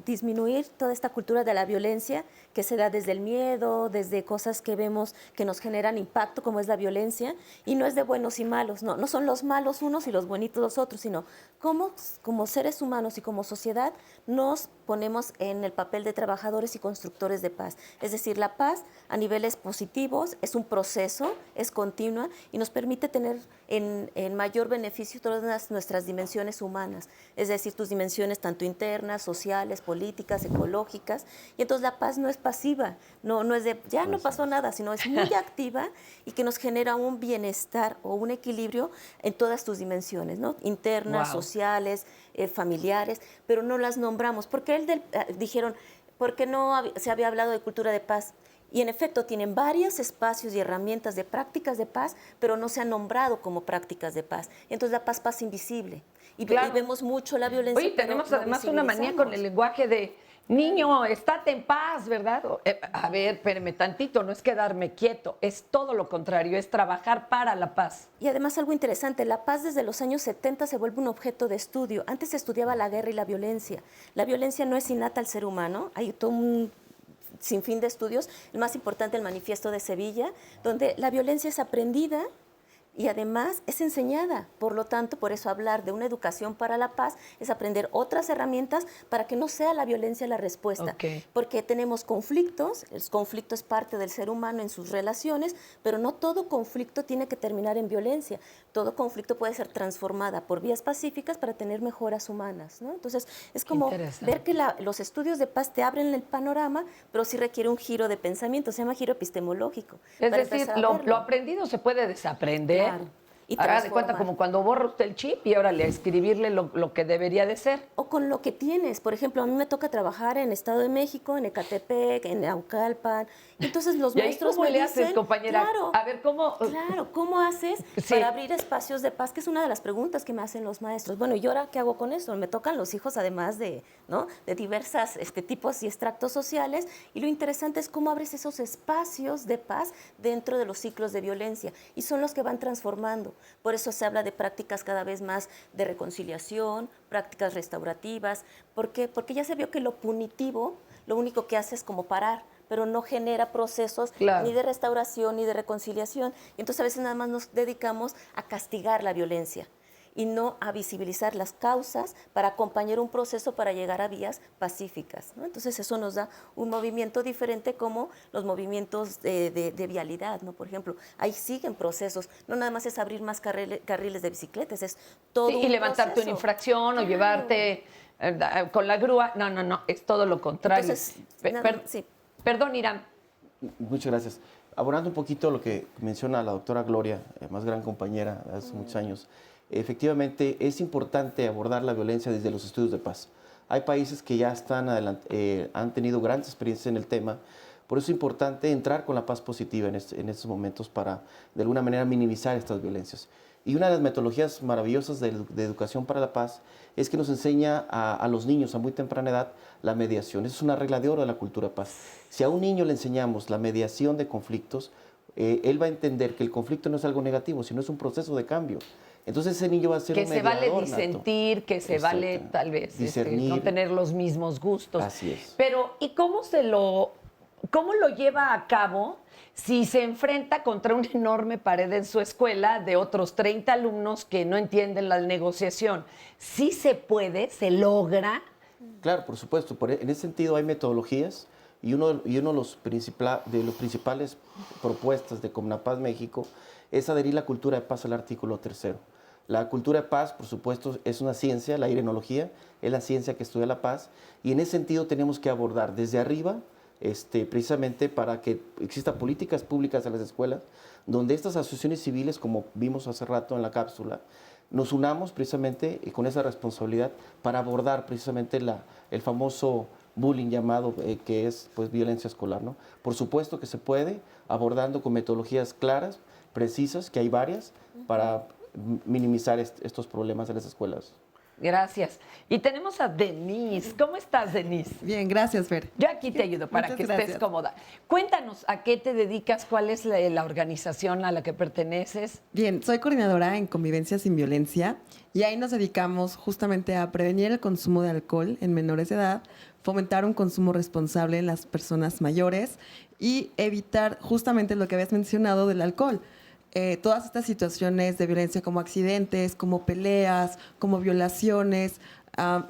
disminuir toda esta cultura de la violencia que se da desde el miedo, desde cosas que vemos que nos generan impacto, como es la violencia, y no es de buenos y malos, no son los malos unos y los bonitos los otros, sino cómo como seres humanos y como sociedad nos ponemos en el papel de trabajadores y constructores de paz. Es decir, la paz a niveles positivos es un proceso, es continua y nos permite tener en mayor beneficio todas nuestras dimensiones humanas, es decir, tus dimensiones tanto internas, internas, sociales, políticas, ecológicas. Y entonces la paz no es pasiva, no es de ya no pasó nada, sino es muy activa y que nos genera un bienestar o un equilibrio en todas tus dimensiones, ¿no? Internas, sociales, familiares, pero no las nombramos. Porque dijeron, ¿por qué no se había hablado de cultura de paz? Y en efecto tienen varios espacios y herramientas de prácticas de paz, pero no se han nombrado como prácticas de paz. Entonces la paz pasa invisible. Y vemos mucho la violencia. Oye, tenemos además una manía con el lenguaje de niño, estate en paz, ¿verdad? A ver, espérame tantito, no es quedarme quieto, es todo lo contrario, es trabajar para la paz. Y además algo interesante, la paz desde los años 70 se vuelve un objeto de estudio. Antes se estudiaba la guerra y la violencia. La violencia no es innata al ser humano, hay todo un sinfín de estudios, el más importante, el Manifiesto de Sevilla, donde la violencia es aprendida y además es enseñada. Por lo tanto, por eso hablar de una educación para la paz es aprender otras herramientas para que no sea la violencia la respuesta. Porque tenemos conflictos, el conflicto es parte del ser humano en sus relaciones, pero no todo conflicto tiene que terminar en violencia. Todo conflicto puede ser transformada por vías pacíficas para tener mejoras humanas, ¿no? Entonces, es como ver que los estudios de paz te abren el panorama, pero sí requiere un giro de pensamiento, se llama giro epistemológico. Es decir, lo aprendido se puede desaprender. Claro. Y haga de cuenta como cuando borra usted el chip y ahora le escribirle lo que debería de ser. O con lo que tienes. Por ejemplo, a mí me toca trabajar en Estado de México, en Ecatepec, en Naucalpan. Entonces los maestros ¿cómo me le dicen, haces, compañera? Claro, a ver, ¿cómo? Claro, ¿cómo haces para abrir espacios de paz? Que es una de las preguntas que me hacen los maestros. Bueno, ¿y ahora qué hago con esto? Me tocan los hijos además de diversas tipos y extractos sociales. Y lo interesante es cómo abres esos espacios de paz dentro de los ciclos de violencia. Y son los que van transformando. Por eso se habla de prácticas cada vez más de reconciliación, prácticas restaurativas. ¿Por qué? Porque ya se vio que lo punitivo lo único que hace es como parar, pero no genera procesos ni de restauración ni de reconciliación. Y entonces a veces nada más nos dedicamos a castigar la violencia y no a visibilizar las causas para acompañar un proceso para llegar a vías pacíficas, ¿no? Entonces eso nos da un movimiento diferente como los movimientos de vialidad, ¿no? Por ejemplo, ahí siguen procesos, no nada más es abrir más carriles de bicicletas, es todo un y levantarte proceso. una infracción o llevarte con la grúa, no, es todo lo contrario. Entonces, Perdón, Irán. Muchas gracias. Abordando un poquito lo que menciona la doctora Gloria, más gran compañera de hace muchos años, efectivamente es importante abordar la violencia desde los estudios de paz. Hay países que ya están han tenido grandes experiencias en el tema, por eso es importante entrar con la paz positiva en estos momentos para de alguna manera minimizar estas violencias. Y una de las metodologías maravillosas de educación para la paz es que nos enseña a los niños a muy temprana edad la mediación. Esa es una regla de oro de la cultura paz. Si a un niño le enseñamos la mediación de conflictos, él va a entender que el conflicto no es algo negativo, sino es un proceso de cambio. Entonces ese niño va a ser un mediador nato. Que se vale disentir, que se vale tal vez no tener los mismos gustos. Así es. Pero, ¿y cómo lo lleva a cabo si se enfrenta contra una enorme pared en su escuela de otros 30 alumnos que no entienden la negociación? ¿Sí se puede? ¿Se logra? Claro, por supuesto. En ese sentido hay metodologías y uno de los principales propuestas de Comnapaz México es adherir la cultura de paz al artículo 3. La cultura de paz, por supuesto, es una ciencia, la irenología es la ciencia que estudia la paz, y en ese sentido tenemos que abordar desde arriba, precisamente para que existan políticas públicas en las escuelas, donde estas asociaciones civiles, como vimos hace rato en la cápsula, nos unamos precisamente con esa responsabilidad para abordar precisamente el famoso bullying llamado, que es pues violencia escolar, ¿no? Por supuesto que se puede, abordando con metodologías claras, precisas, que hay varias, para minimizar estos problemas en las escuelas. Gracias. Y tenemos a Denise. ¿Cómo estás, Denise? Bien, gracias, Fer. Yo aquí te ayudo para que estés cómoda. Cuéntanos, ¿a qué te dedicas? ¿Cuál es la organización a la que perteneces? Bien, soy coordinadora en Convivencia Sin Violencia y ahí nos dedicamos justamente a prevenir el consumo de alcohol en menores de edad, fomentar un consumo responsable en las personas mayores y evitar justamente lo que habías mencionado del alcohol. Todas estas situaciones de violencia como accidentes, como peleas, como violaciones,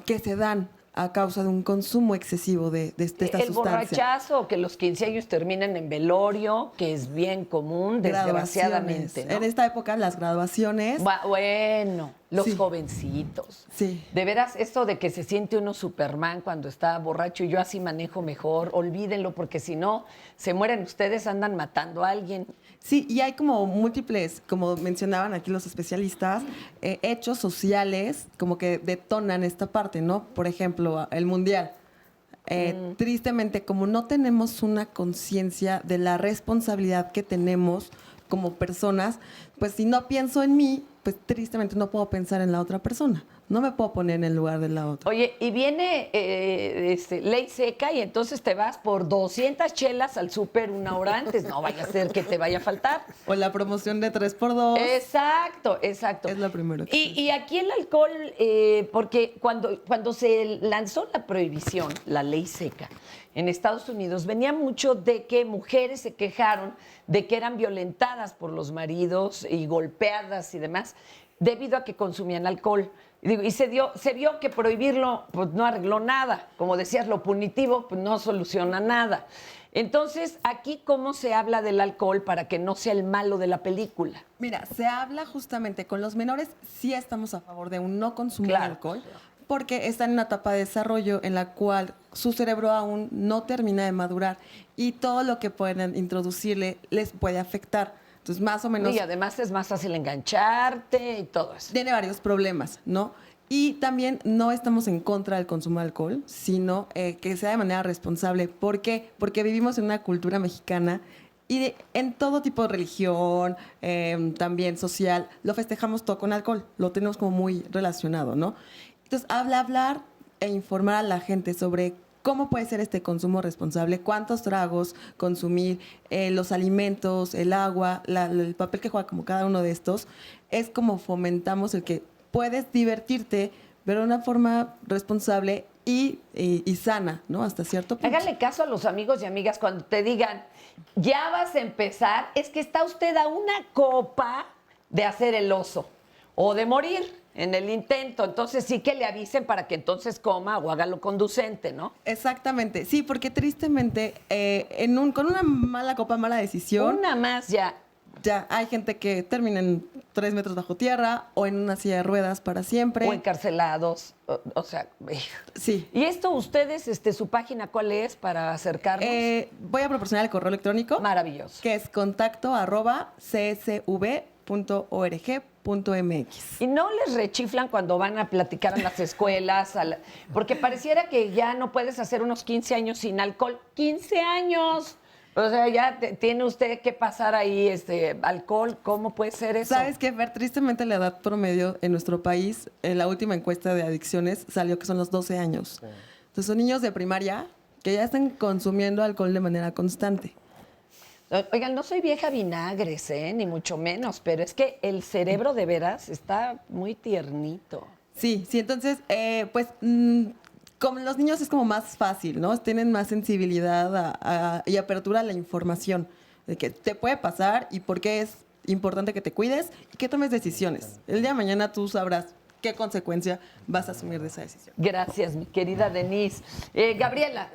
que se dan a causa de un consumo excesivo de esta sustancia. El borrachazo, que los 15 años terminan en velorio, que es bien común, desgraciadamente, ¿no? En esta época, las graduaciones. Bueno. Los Sí. jovencitos. Sí. De veras, esto de que se siente uno Superman cuando está borracho y yo así manejo mejor, olvídenlo, porque si no, se mueren ustedes, andan matando a alguien. Sí, y hay como múltiples, como mencionaban aquí los especialistas, hechos sociales como que detonan esta parte, ¿no? Por ejemplo, el Mundial. Tristemente, como no tenemos una conciencia de la responsabilidad que tenemos como personas, pues si no pienso en mí, pues tristemente no puedo pensar en la otra persona. No me puedo poner en el lugar de la otra. Oye, y viene ley seca y entonces te vas por 200 chelas al súper una hora antes. No vaya a ser que te vaya a faltar. O la promoción de 3x2. Exacto, exacto. Es lo primero que Y aquí el alcohol, porque cuando se lanzó la prohibición, la ley seca, en Estados Unidos, venía mucho de que mujeres se quejaron de que eran violentadas por los maridos y golpeadas y demás, debido a que consumían alcohol. Y se vio que prohibirlo pues, no arregló nada. Como decías, lo punitivo pues, no soluciona nada. Entonces, aquí, ¿cómo se habla del alcohol para que no sea el malo de la película? Mira, se habla justamente con los menores, sí estamos a favor de un no consumo de alcohol, porque están en una etapa de desarrollo en la cual su cerebro aún no termina de madurar y todo lo que puedan introducirle les puede afectar. Entonces, más o menos... Y además es más fácil engancharte y todo eso. Tiene varios problemas, ¿no? Y también no estamos en contra del consumo de alcohol, sino que sea de manera responsable. ¿Por qué? Porque vivimos en una cultura mexicana y en todo tipo de religión, también social, lo festejamos todo con alcohol. Lo tenemos como muy relacionado, ¿no? Entonces, hablar e informar a la gente sobre cómo puede ser este consumo responsable, cuántos tragos consumir, los alimentos, el agua, el papel que juega como cada uno de estos, es como fomentamos el que puedes divertirte, pero de una forma responsable y sana, ¿no? Hasta cierto punto. Háganle caso a los amigos y amigas cuando te digan, ya vas a empezar, es que está usted a una copa de hacer el oso o de morir en el intento. Entonces sí que le avisen para que entonces coma o haga lo conducente, ¿no? Exactamente, sí, porque tristemente con una mala copa, mala decisión... Una más ya. Ya, hay gente que termina en 3 metros bajo tierra o en una silla de ruedas para siempre. O encarcelados, o sea... Sí. ¿Y esto ustedes, su página cuál es para acercarnos? Voy a proporcionar el correo electrónico. Maravilloso. Que es contacto@csv.org.mx. ¿Y no les rechiflan cuando van a platicar en las escuelas? Porque pareciera que ya no puedes hacer unos 15 años sin alcohol. ¡15 años! O sea, ya tiene usted que pasar ahí alcohol. ¿Cómo puede ser eso? ¿Sabes qué, Fer? Tristemente la edad promedio en nuestro país, en la última encuesta de adicciones, salió que son los 12 años. Sí. Entonces son niños de primaria que ya están consumiendo alcohol de manera constante. Oigan, no soy vieja vinagres, ni mucho menos, pero es que el cerebro de veras está muy tiernito. Sí, entonces, como los niños es como más fácil, ¿no? Tienen más sensibilidad y apertura a la información de que te puede pasar y por qué es importante que te cuides y que tomes decisiones. El día de mañana tú sabrás qué consecuencia vas a asumir de esa decisión. Gracias, mi querida Denise. Gabriela,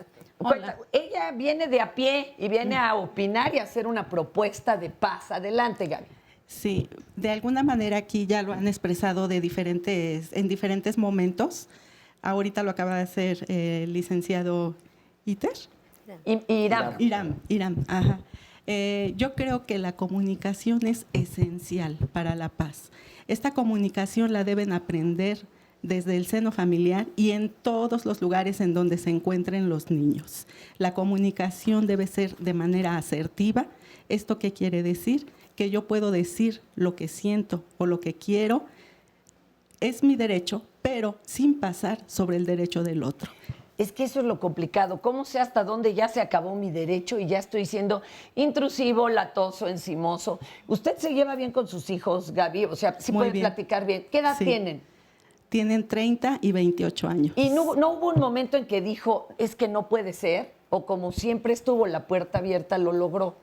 ella viene de a pie y viene a opinar y a hacer una propuesta de paz. Adelante, Gaby. Sí, de alguna manera aquí ya lo han expresado en diferentes momentos. Ahorita lo acaba de hacer el licenciado Iter. Iram, ajá. Yo creo que la comunicación es esencial para la paz. Esta comunicación la deben aprender desde el seno familiar y en todos los lugares en donde se encuentren los niños. La comunicación debe ser de manera asertiva. ¿Esto qué quiere decir? Que yo puedo decir lo que siento o lo que quiero. Es mi derecho, pero sin pasar sobre el derecho del otro. Es que eso es lo complicado. ¿Cómo sé hasta dónde ya se acabó mi derecho y ya estoy siendo intrusivo, latoso, encimoso? ¿Usted se lleva bien con sus hijos, Gaby? O sea, sí pueden platicar bien. ¿Qué edad tienen? Tienen 30 y 28 años. ¿Y no hubo un momento en que dijo, es que no puede ser? ¿O como siempre estuvo la puerta abierta, lo logró?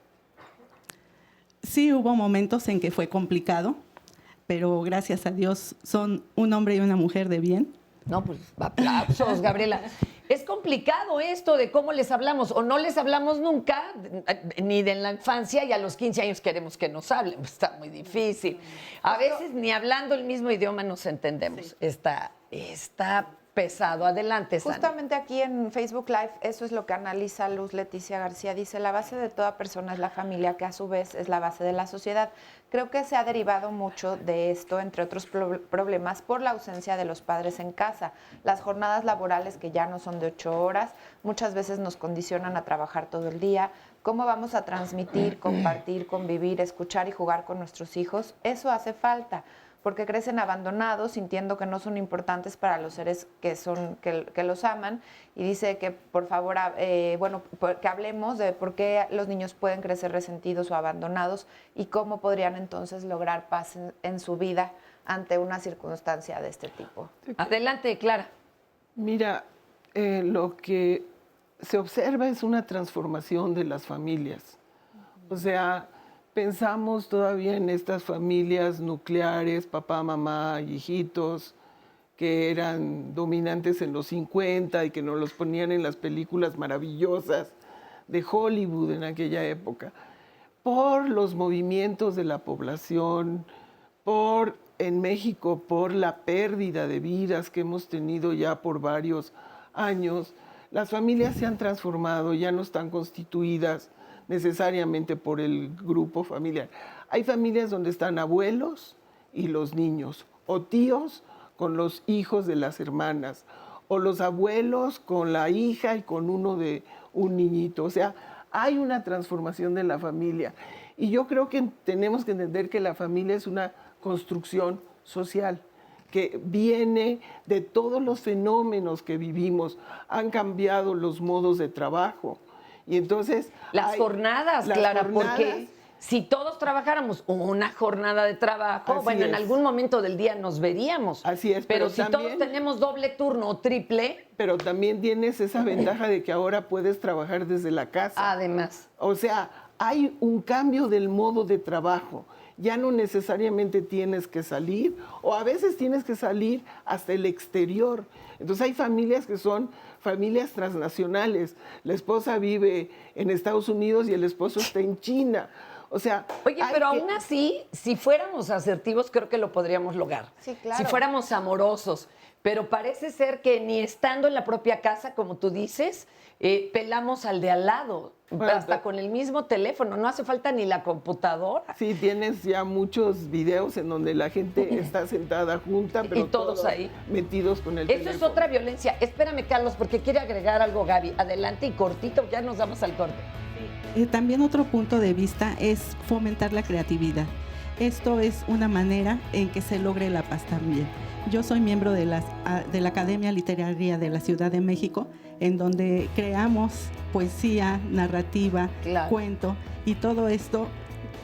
Sí, hubo momentos en que fue complicado, pero gracias a Dios son un hombre y una mujer de bien. No, pues aplausos, Gabriela. Es complicado esto de cómo les hablamos o no les hablamos nunca, ni de la infancia, y a los 15 años queremos que nos hablen. Está muy difícil. A veces ni hablando el mismo idioma nos entendemos. Está pesado. Adelante, Sandra. Justamente aquí en Facebook Live, eso es lo que analiza Luz Leticia García. Dice, la base de toda persona es la familia, que a su vez es la base de la sociedad. Creo que se ha derivado mucho de esto, entre otros problemas, por la ausencia de los padres en casa. Las jornadas laborales, que ya no son de 8 horas, muchas veces nos condicionan a trabajar todo el día. ¿Cómo vamos a transmitir, compartir, convivir, escuchar y jugar con nuestros hijos? Eso hace falta, porque crecen abandonados, sintiendo que no son importantes para los seres que los aman. Y dice que, por favor, que hablemos de por qué los niños pueden crecer resentidos o abandonados y cómo podrían entonces lograr paz en su vida ante una circunstancia de este tipo. Adelante, Clara. Mira, lo que se observa es una transformación de las familias. O sea, pensamos todavía en estas familias nucleares, papá, mamá, hijitos, que eran dominantes en los 50 y que nos los ponían en las películas maravillosas de Hollywood en aquella época. Por los movimientos de la población, en México, por la pérdida de vidas que hemos tenido ya por varios años, las familias se han transformado, ya no están constituidas necesariamente por el grupo familiar. Hay familias donde están abuelos y los niños, o tíos con los hijos de las hermanas, o los abuelos con la hija y con un niñito. O sea, hay una transformación de la familia. Y yo creo que tenemos que entender que la familia es una construcción social que viene de todos los fenómenos que vivimos. Han cambiado los modos de trabajo. Y entonces las jornadas, Clara, porque si todos trabajáramos una jornada de trabajo, en algún momento del día nos veríamos. Así es. Pero si todos tenemos doble turno o triple. Pero también tienes esa ventaja de que ahora puedes trabajar desde la casa. Además. O sea, hay un cambio del modo de trabajo. Ya no necesariamente tienes que salir, o a veces tienes que salir hasta el exterior. Entonces hay familias que son familias transnacionales. La esposa vive en Estados Unidos y el esposo está en China. O sea, oye, pero aún así, si fuéramos asertivos, creo que lo podríamos lograr. Sí, claro. Si fuéramos amorosos. Pero parece ser que ni estando en la propia casa, como tú dices, pelamos al de al lado, hasta con el mismo teléfono. No hace falta ni la computadora. Sí, tienes ya muchos videos en donde la gente está sentada junta, pero y todos ahí metidos con el teléfono. Eso es otra violencia. Espérame, Carlos, porque quiere agregar algo, Gaby. Adelante y cortito, ya nos damos al corte. También otro punto de vista es fomentar la creatividad. Esto es una manera en que se logre la paz también. Yo soy miembro de la Academia Literaria de la Ciudad de México, en donde creamos poesía, narrativa, cuento, y todo esto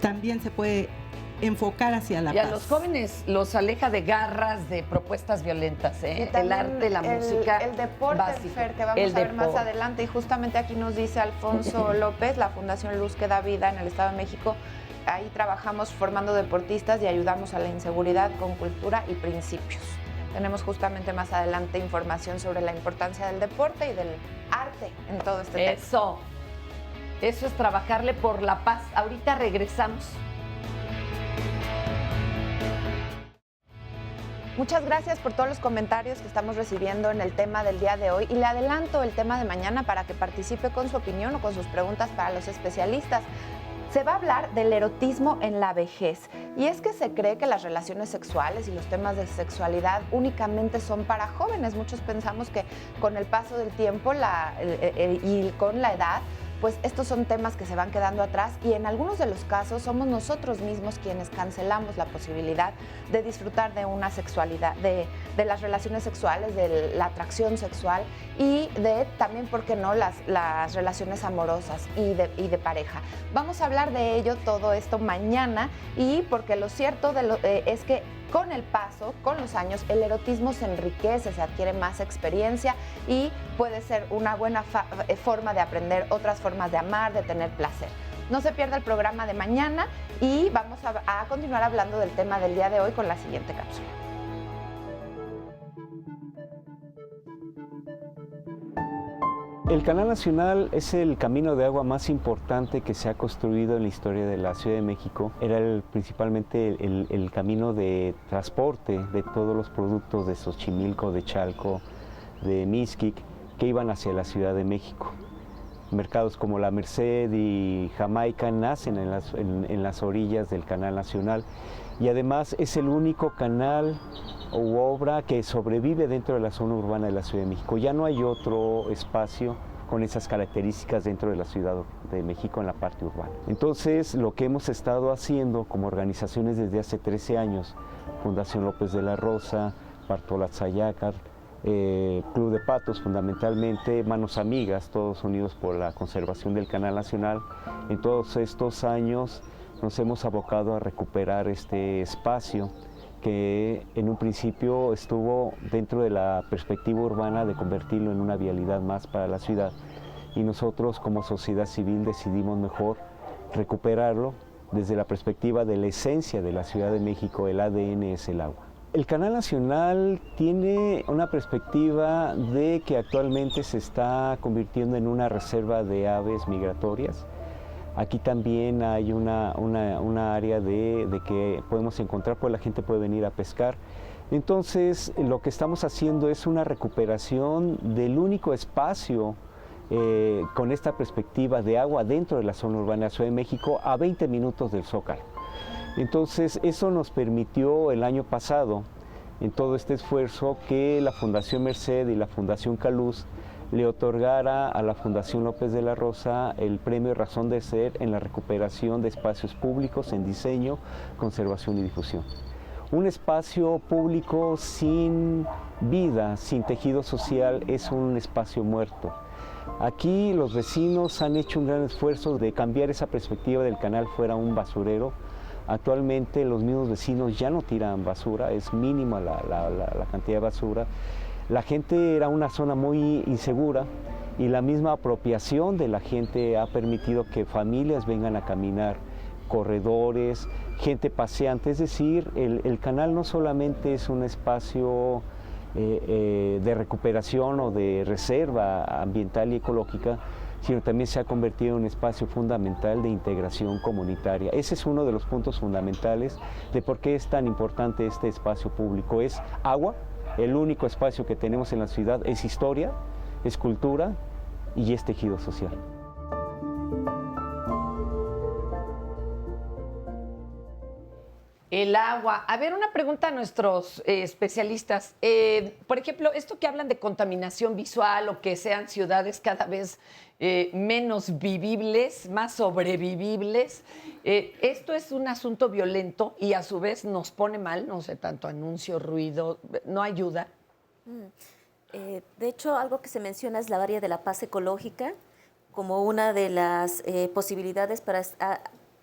también se puede enfocar hacia la paz. Y a los jóvenes los aleja de garras, de propuestas violentas, ¿eh? El arte, la música. El deporte, Fer, que vamos a ver más adelante. Y justamente aquí nos dice Alfonso López, la Fundación Luz que da vida en el Estado de México. Ahí trabajamos formando deportistas y ayudamos a la inseguridad con cultura y principios. Tenemos justamente más adelante información sobre la importancia del deporte y del arte en todo este tema. Eso es trabajarle por la paz. Ahorita regresamos. Muchas gracias por todos los comentarios que estamos recibiendo en el tema del día de hoy, y le adelanto el tema de mañana para que participe con su opinión o con sus preguntas para los especialistas. Se va a hablar del erotismo en la vejez, y es que se cree que las relaciones sexuales y los temas de sexualidad únicamente son para jóvenes. Muchos pensamos que con el paso del tiempo y con la edad, pues estos son temas que se van quedando atrás, y en algunos de los casos somos nosotros mismos quienes cancelamos la posibilidad de disfrutar de una sexualidad, de las relaciones sexuales, de la atracción sexual y de también, ¿por qué no?, las relaciones amorosas y de pareja. Vamos a hablar de ello, todo esto mañana, y porque lo cierto es que con el paso, con los años, el erotismo se enriquece, se adquiere más experiencia y puede ser una buena forma de aprender otras formas de amar, de tener placer. No se pierda el programa de mañana, y vamos a continuar hablando del tema del día de hoy con la siguiente cápsula. El Canal Nacional es el camino de agua más importante que se ha construido en la historia de la Ciudad de México. Era principalmente el camino de transporte de todos los productos de Xochimilco, de Chalco, de Mixquic, que iban hacia la Ciudad de México. Mercados como La Merced y Jamaica nacen en las orillas del Canal Nacional, y además es el único canal u obra que sobrevive dentro de la zona urbana de la Ciudad de México. Ya no hay otro espacio con esas características dentro de la Ciudad de México en la parte urbana. Entonces, lo que hemos estado haciendo como organizaciones desde hace 13 años, Fundación López de la Rosa, Bartola Tzayacar, Club de Patos fundamentalmente, Manos Amigas, todos unidos por la conservación del Canal Nacional, en todos estos años nos hemos abocado a recuperar este espacio que en un principio estuvo dentro de la perspectiva urbana de convertirlo en una vialidad más para la ciudad, y nosotros como sociedad civil decidimos mejor recuperarlo desde la perspectiva de la esencia de la Ciudad de México. El ADN es el agua. El Canal Nacional tiene una perspectiva de que actualmente se está convirtiendo en una reserva de aves migratorias. Aquí también hay una área de que podemos encontrar, pues la gente puede venir a pescar. Entonces, lo que estamos haciendo es una recuperación del único espacio con esta perspectiva de agua dentro de la zona urbana de la Ciudad de México, a 20 minutos del Zócalo. Entonces, eso nos permitió el año pasado, en todo este esfuerzo, que la Fundación Merced y la Fundación Caluz le otorgara a la Fundación López de la Rosa el premio Razón de Ser en la recuperación de espacios públicos en diseño, conservación y difusión. Un espacio público sin vida, sin tejido social, es un espacio muerto. Aquí los vecinos han hecho un gran esfuerzo de cambiar esa perspectiva del canal fuera un basurero. Actualmente los mismos vecinos ya no tiran basura, es mínima la cantidad de basura. La gente era una zona muy insegura, y la misma apropiación de la gente ha permitido que familias vengan a caminar, corredores, gente paseante. Es decir, el canal no solamente es un espacio de recuperación o de reserva ambiental y ecológica, sino también se ha convertido en un espacio fundamental de integración comunitaria. Ese es uno de los puntos fundamentales de por qué es tan importante este espacio público. Es agua, el único espacio que tenemos en la ciudad, es historia, es cultura y es tejido social. El agua. A ver, una pregunta a nuestros especialistas. Por ejemplo, esto que hablan de contaminación visual o que sean ciudades cada vez menos vivibles, más sobrevivibles, esto es un asunto violento y a su vez nos pone mal, no sé, tanto anuncio, ruido, no ayuda. De hecho, algo que se menciona es la área de la paz ecológica como una de las posibilidades para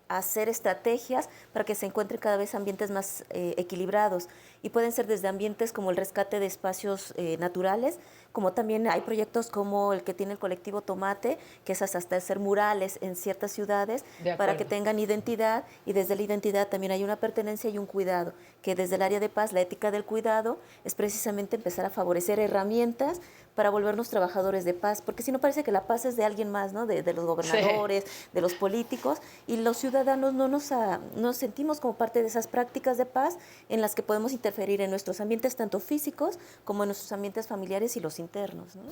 hacer estrategias para que se encuentren cada vez ambientes más equilibrados, y pueden ser desde ambientes como el rescate de espacios naturales, como también hay proyectos como el que tiene el colectivo Tomate, que es hasta hacer murales en ciertas ciudades para que tengan identidad, y desde la identidad también hay una pertenencia y un cuidado, que desde el área de paz, la ética del cuidado es precisamente empezar a favorecer herramientas para volvernos trabajadores de paz, porque si no parece que la paz es de alguien más, ¿no? De los gobernadores, de los políticos, y los ciudadanos no nos sentimos como parte de esas prácticas de paz en las que podemos interferir en nuestros ambientes tanto físicos como en nuestros ambientes familiares y los internos, ¿no?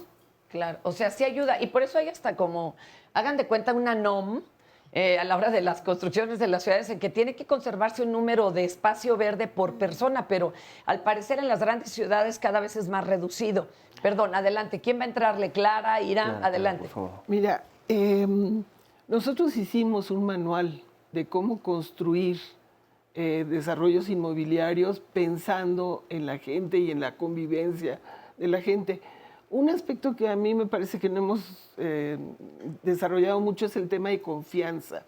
Claro, o sea, sí ayuda, y por eso hay hasta como, hagan de cuenta, una NOM a la hora de las construcciones de las ciudades, en que tiene que conservarse un número de espacio verde por persona, pero al parecer en las grandes ciudades cada vez es más reducido. Perdón, adelante, ¿quién va a entrarle? Clara, Irán, adelante. Por favor. Mira, nosotros hicimos un manual de cómo construir desarrollos inmobiliarios pensando en la gente y en la convivencia de la gente. Un aspecto que a mí me parece que no hemos desarrollado mucho es el tema de confianza.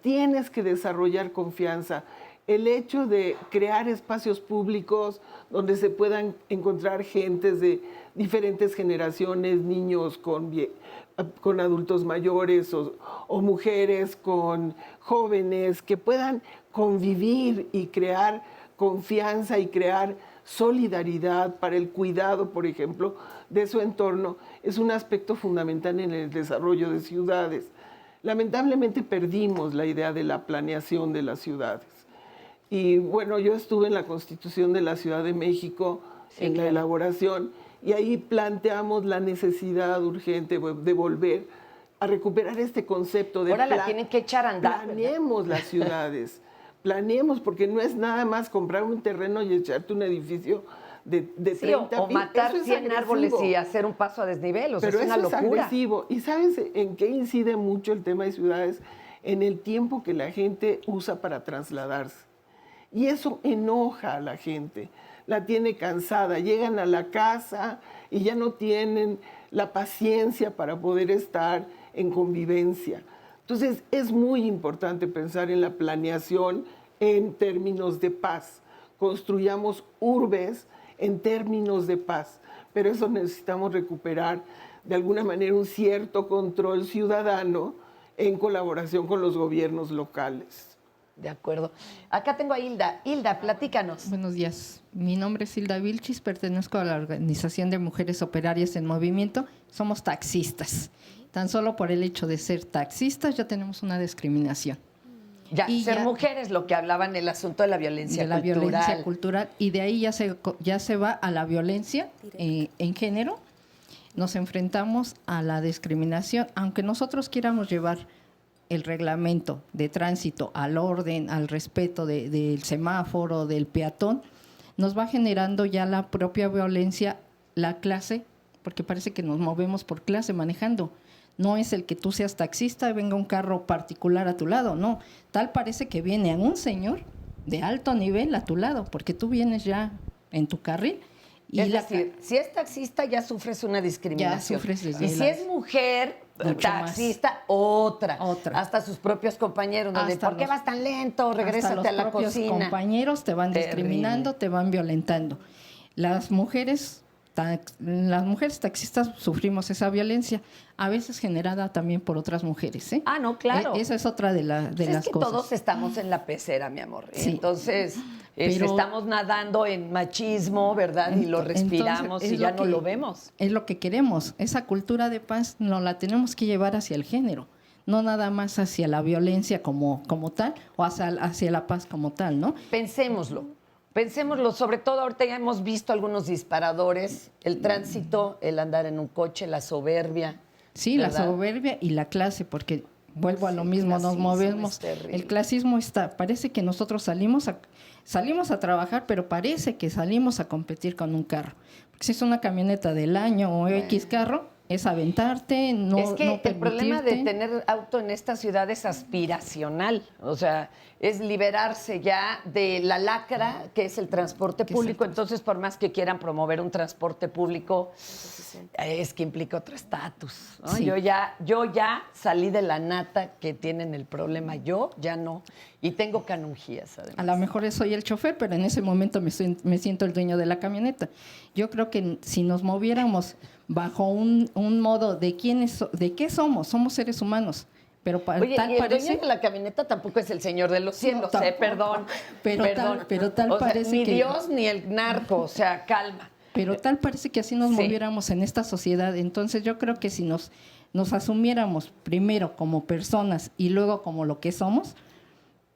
Tienes que desarrollar confianza. El hecho de crear espacios públicos donde se puedan encontrar gentes de diferentes generaciones, niños con adultos mayores o mujeres con jóvenes, que puedan convivir y crear confianza y crear solidaridad, para el cuidado, por ejemplo, de su entorno, es un aspecto fundamental en el desarrollo de ciudades. Lamentablemente perdimos la idea de la planeación de las ciudades. Y bueno, yo estuve en la Constitución de la Ciudad de México, en la elaboración, y ahí planteamos la necesidad urgente de volver a recuperar este concepto de ahora la tienen que echar a andar. Planeemos las ciudades, planeemos, porque no es nada más comprar un terreno y echarte un edificio de 30 o matar 100 árboles y hacer un paso a desnivel, o sea, pero es una eso locura. Es agresivo. ¿Y sabes en qué incide mucho el tema de ciudades? En el tiempo que la gente usa para trasladarse. Y eso enoja a la gente, la tiene cansada, llegan a la casa y ya no tienen la paciencia para poder estar en convivencia. Entonces es muy importante pensar en la planeación en términos de paz. Construyamos urbes en términos de paz, pero eso necesitamos recuperar de alguna manera un cierto control ciudadano en colaboración con los gobiernos locales. De acuerdo. Acá tengo a Hilda. Hilda, platícanos. Buenos días. Mi nombre es Hilda Vilchis, pertenezco a la Organización de Mujeres Operarias en Movimiento. Somos taxistas. Tan solo por el hecho de ser taxistas ya tenemos una discriminación. Ya, y ser mujer es lo que hablaba en el asunto de la violencia cultural. De la violencia cultural, y de ahí ya se va a la violencia en género. Nos enfrentamos a la discriminación, aunque nosotros quieramos llevar el reglamento de tránsito al orden, al respeto del semáforo, del peatón, nos va generando ya la propia violencia, la clase, porque parece que nos movemos por clase manejando. No es el que tú seas taxista y venga un carro particular a tu lado, no. Tal parece que viene a un señor de alto nivel a tu lado, porque tú vienes ya en tu carril. Y es decir, si es taxista ya sufres una discriminación. Ya sufres desde y si es mujer taxista, otra. Hasta sus propios compañeros. ¿Por qué vas tan lento? Regrésate a la cocina. Los compañeros te van discriminando, te van violentando. Las mujeres taxistas sufrimos esa violencia, a veces generada también por otras mujeres. Ah, no, claro. Esa es otra de las cosas. Todos estamos en la pecera, mi amor. Sí. Entonces, estamos nadando en machismo, ¿verdad? Y lo respiramos y ya no lo vemos. Es lo que queremos. Esa cultura de paz no la tenemos que llevar hacia el género, no nada más hacia la violencia como tal o hacia la paz como tal, ¿no? Pensémoslo, sobre todo ahorita ya hemos visto algunos disparadores, el tránsito, el andar en un coche, la soberbia. Sí, ¿verdad? La soberbia y la clase, porque vuelvo a lo mismo, nos movemos. El clasismo parece que nosotros salimos a trabajar, pero parece que salimos a competir con un carro. Porque si es una camioneta del año o X carro, es aventarte, no es que no el problema de tener auto en esta ciudad es aspiracional, o sea, es liberarse ya de la lacra que es el transporte público. Entonces, por más que quieran promover un transporte público, es que implica otro estatus, ¿no? Sí. Yo ya salí de la nata que tienen el problema, yo ya no, y tengo canonjías además. A lo mejor soy el chofer, pero en ese momento me siento el dueño de la camioneta. Yo creo que si nos moviéramos bajo un modo de qué somos seres humanos. Pero Oye, y el dueño de la camioneta tampoco es el señor de los cielos, perdón. Pero tal o parece sea, ni que... Ni Dios ni el narco, o sea, calma. Pero tal parece que así nos moviéramos en esta sociedad. Entonces yo creo que si nos asumiéramos primero como personas y luego como lo que somos,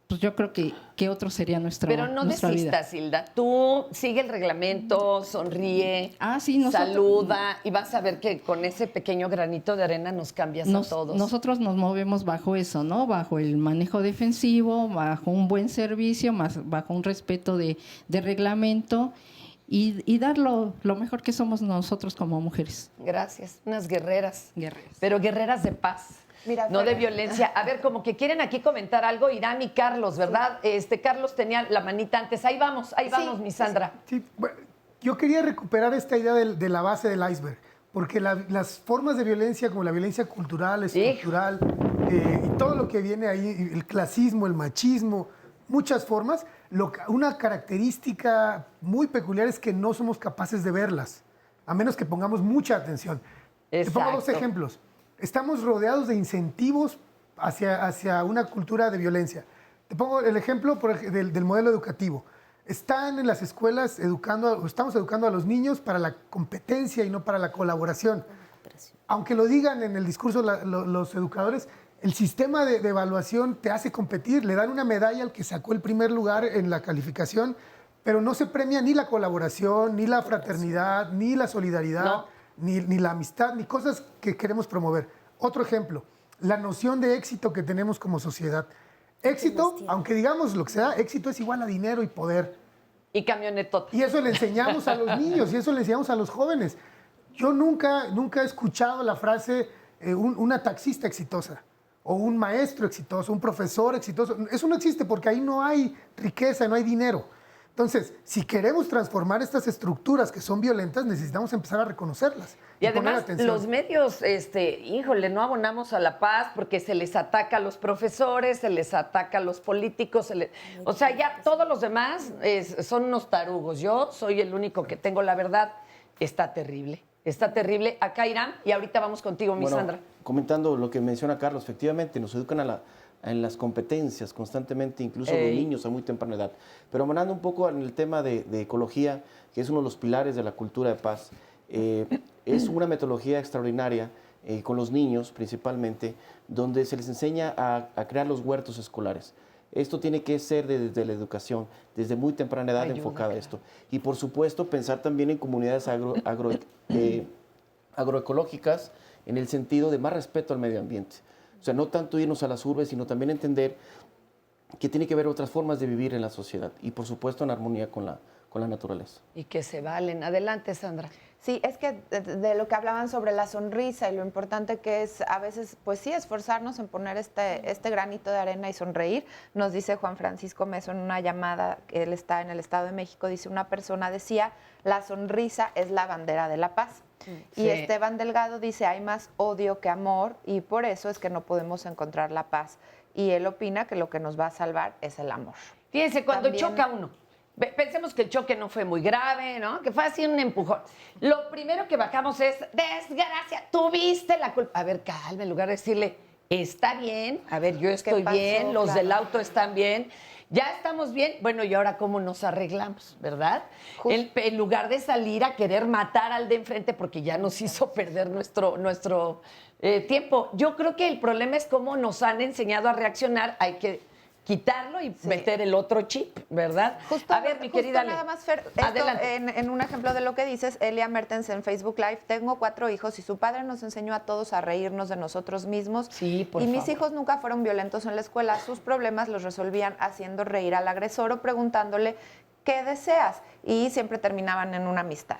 pues yo creo que otro sería nuestra vida. Pero no desistas, Hilda. Tú sigue el reglamento, sonríe, nosotros, saluda y vas a ver que con ese pequeño granito de arena nos cambias a todos. Nosotros nos movemos bajo eso, ¿no? Bajo el manejo defensivo, bajo un buen servicio, bajo un respeto de reglamento y dar lo mejor que somos nosotros como mujeres. Gracias. Unas guerreras. Pero guerreras de paz. Mira, no de violencia. A ver, como que quieren aquí comentar algo, Irán y Carlos, ¿verdad? Carlos tenía la manita antes. Ahí vamos, mi Sandra. Sí, bueno, yo quería recuperar esta idea de la base del iceberg, porque las formas de violencia, como la violencia cultural, estructural, y todo lo que viene ahí, el clasismo, el machismo, muchas formas, una característica muy peculiar es que no somos capaces de verlas, a menos que pongamos mucha atención. Te pongo dos ejemplos. Estamos rodeados de incentivos hacia una cultura de violencia. Te pongo el ejemplo del modelo educativo. están en las escuelas estamos educando a los niños para la competencia y no para la colaboración. Aunque lo digan en el discurso los educadores, el sistema de evaluación te hace competir, le dan una medalla al que sacó el primer lugar en la calificación, pero no se premia ni la colaboración, ni la fraternidad, ni la solidaridad, ni la amistad, ni cosas que queremos promover. Otro ejemplo, la noción de éxito que tenemos como sociedad. Éxito, aunque digamos lo que sea, éxito es igual a dinero y poder. Y camionetota. Y eso le enseñamos a los niños, y eso le enseñamos a los jóvenes. Yo nunca he escuchado la frase una taxista exitosa, o un maestro exitoso, un profesor exitoso. Eso no existe porque ahí no hay riqueza, no hay dinero. Entonces, si queremos transformar estas estructuras que son violentas, necesitamos empezar a reconocerlas. Y además, los medios, no abonamos a la paz porque se les ataca a los profesores, se les ataca a los políticos, o sea, ya todos los demás son unos tarugos. Yo soy el único que tengo la verdad. Está terrible. Está terrible. Acá Irán, y ahorita vamos contigo, mi Sandra. Comentando lo que menciona Carlos, efectivamente, nos educan en las competencias constantemente, incluso los niños a muy temprana edad. Pero hablando un poco en el tema de ecología, que es uno de los pilares de la cultura de paz, es una metodología extraordinaria con los niños principalmente, donde se les enseña a crear los huertos escolares. Esto tiene que ser desde la educación, desde muy temprana edad enfocada a esto. Y por supuesto pensar también en comunidades agroecológicas en el sentido de más respeto al medio ambiente. O sea, no tanto irnos a las urbes, sino también entender que tiene que haber otras formas de vivir en la sociedad y por supuesto en armonía con la naturaleza. Y que se valen. Adelante, Sandra. Sí, es que de lo que hablaban sobre la sonrisa y lo importante que es a veces, pues sí, esforzarnos en poner este granito de arena y sonreír. Nos dice Juan Francisco Meso en una llamada, que él está en el Estado de México, dice una persona, decía, la sonrisa es la bandera de la paz. Sí. Y Esteban Delgado dice, hay más odio que amor y por eso es que no podemos encontrar la paz. Y él opina que lo que nos va a salvar es el amor. Fíjense, cuando choca uno, pensemos que el choque no fue muy grave, ¿no? Que fue así un empujón. Lo primero que bajamos es, desgracia, tuviste la culpa. A ver, calma, en lugar de decirle, está bien, a ver, yo estoy bien, los del auto están bien, ya estamos bien. Bueno, ¿y ahora cómo nos arreglamos, verdad? En lugar de salir a querer matar al de enfrente porque ya nos hizo perder nuestro tiempo. Yo creo que el problema es cómo nos han enseñado a reaccionar. Hay que quitarlo y meter el otro chip, ¿verdad? A ver, mi querida nada más, Fer, adelante. En un ejemplo de lo que dices, Elia Mertens en Facebook Live, tengo 4 hijos y su padre nos enseñó a todos a reírnos de nosotros mismos. Sí, por favor. Mis hijos nunca fueron violentos en la escuela, sus problemas los resolvían haciendo reír al agresor o preguntándole ¿qué deseas? Y siempre terminaban en una amistad.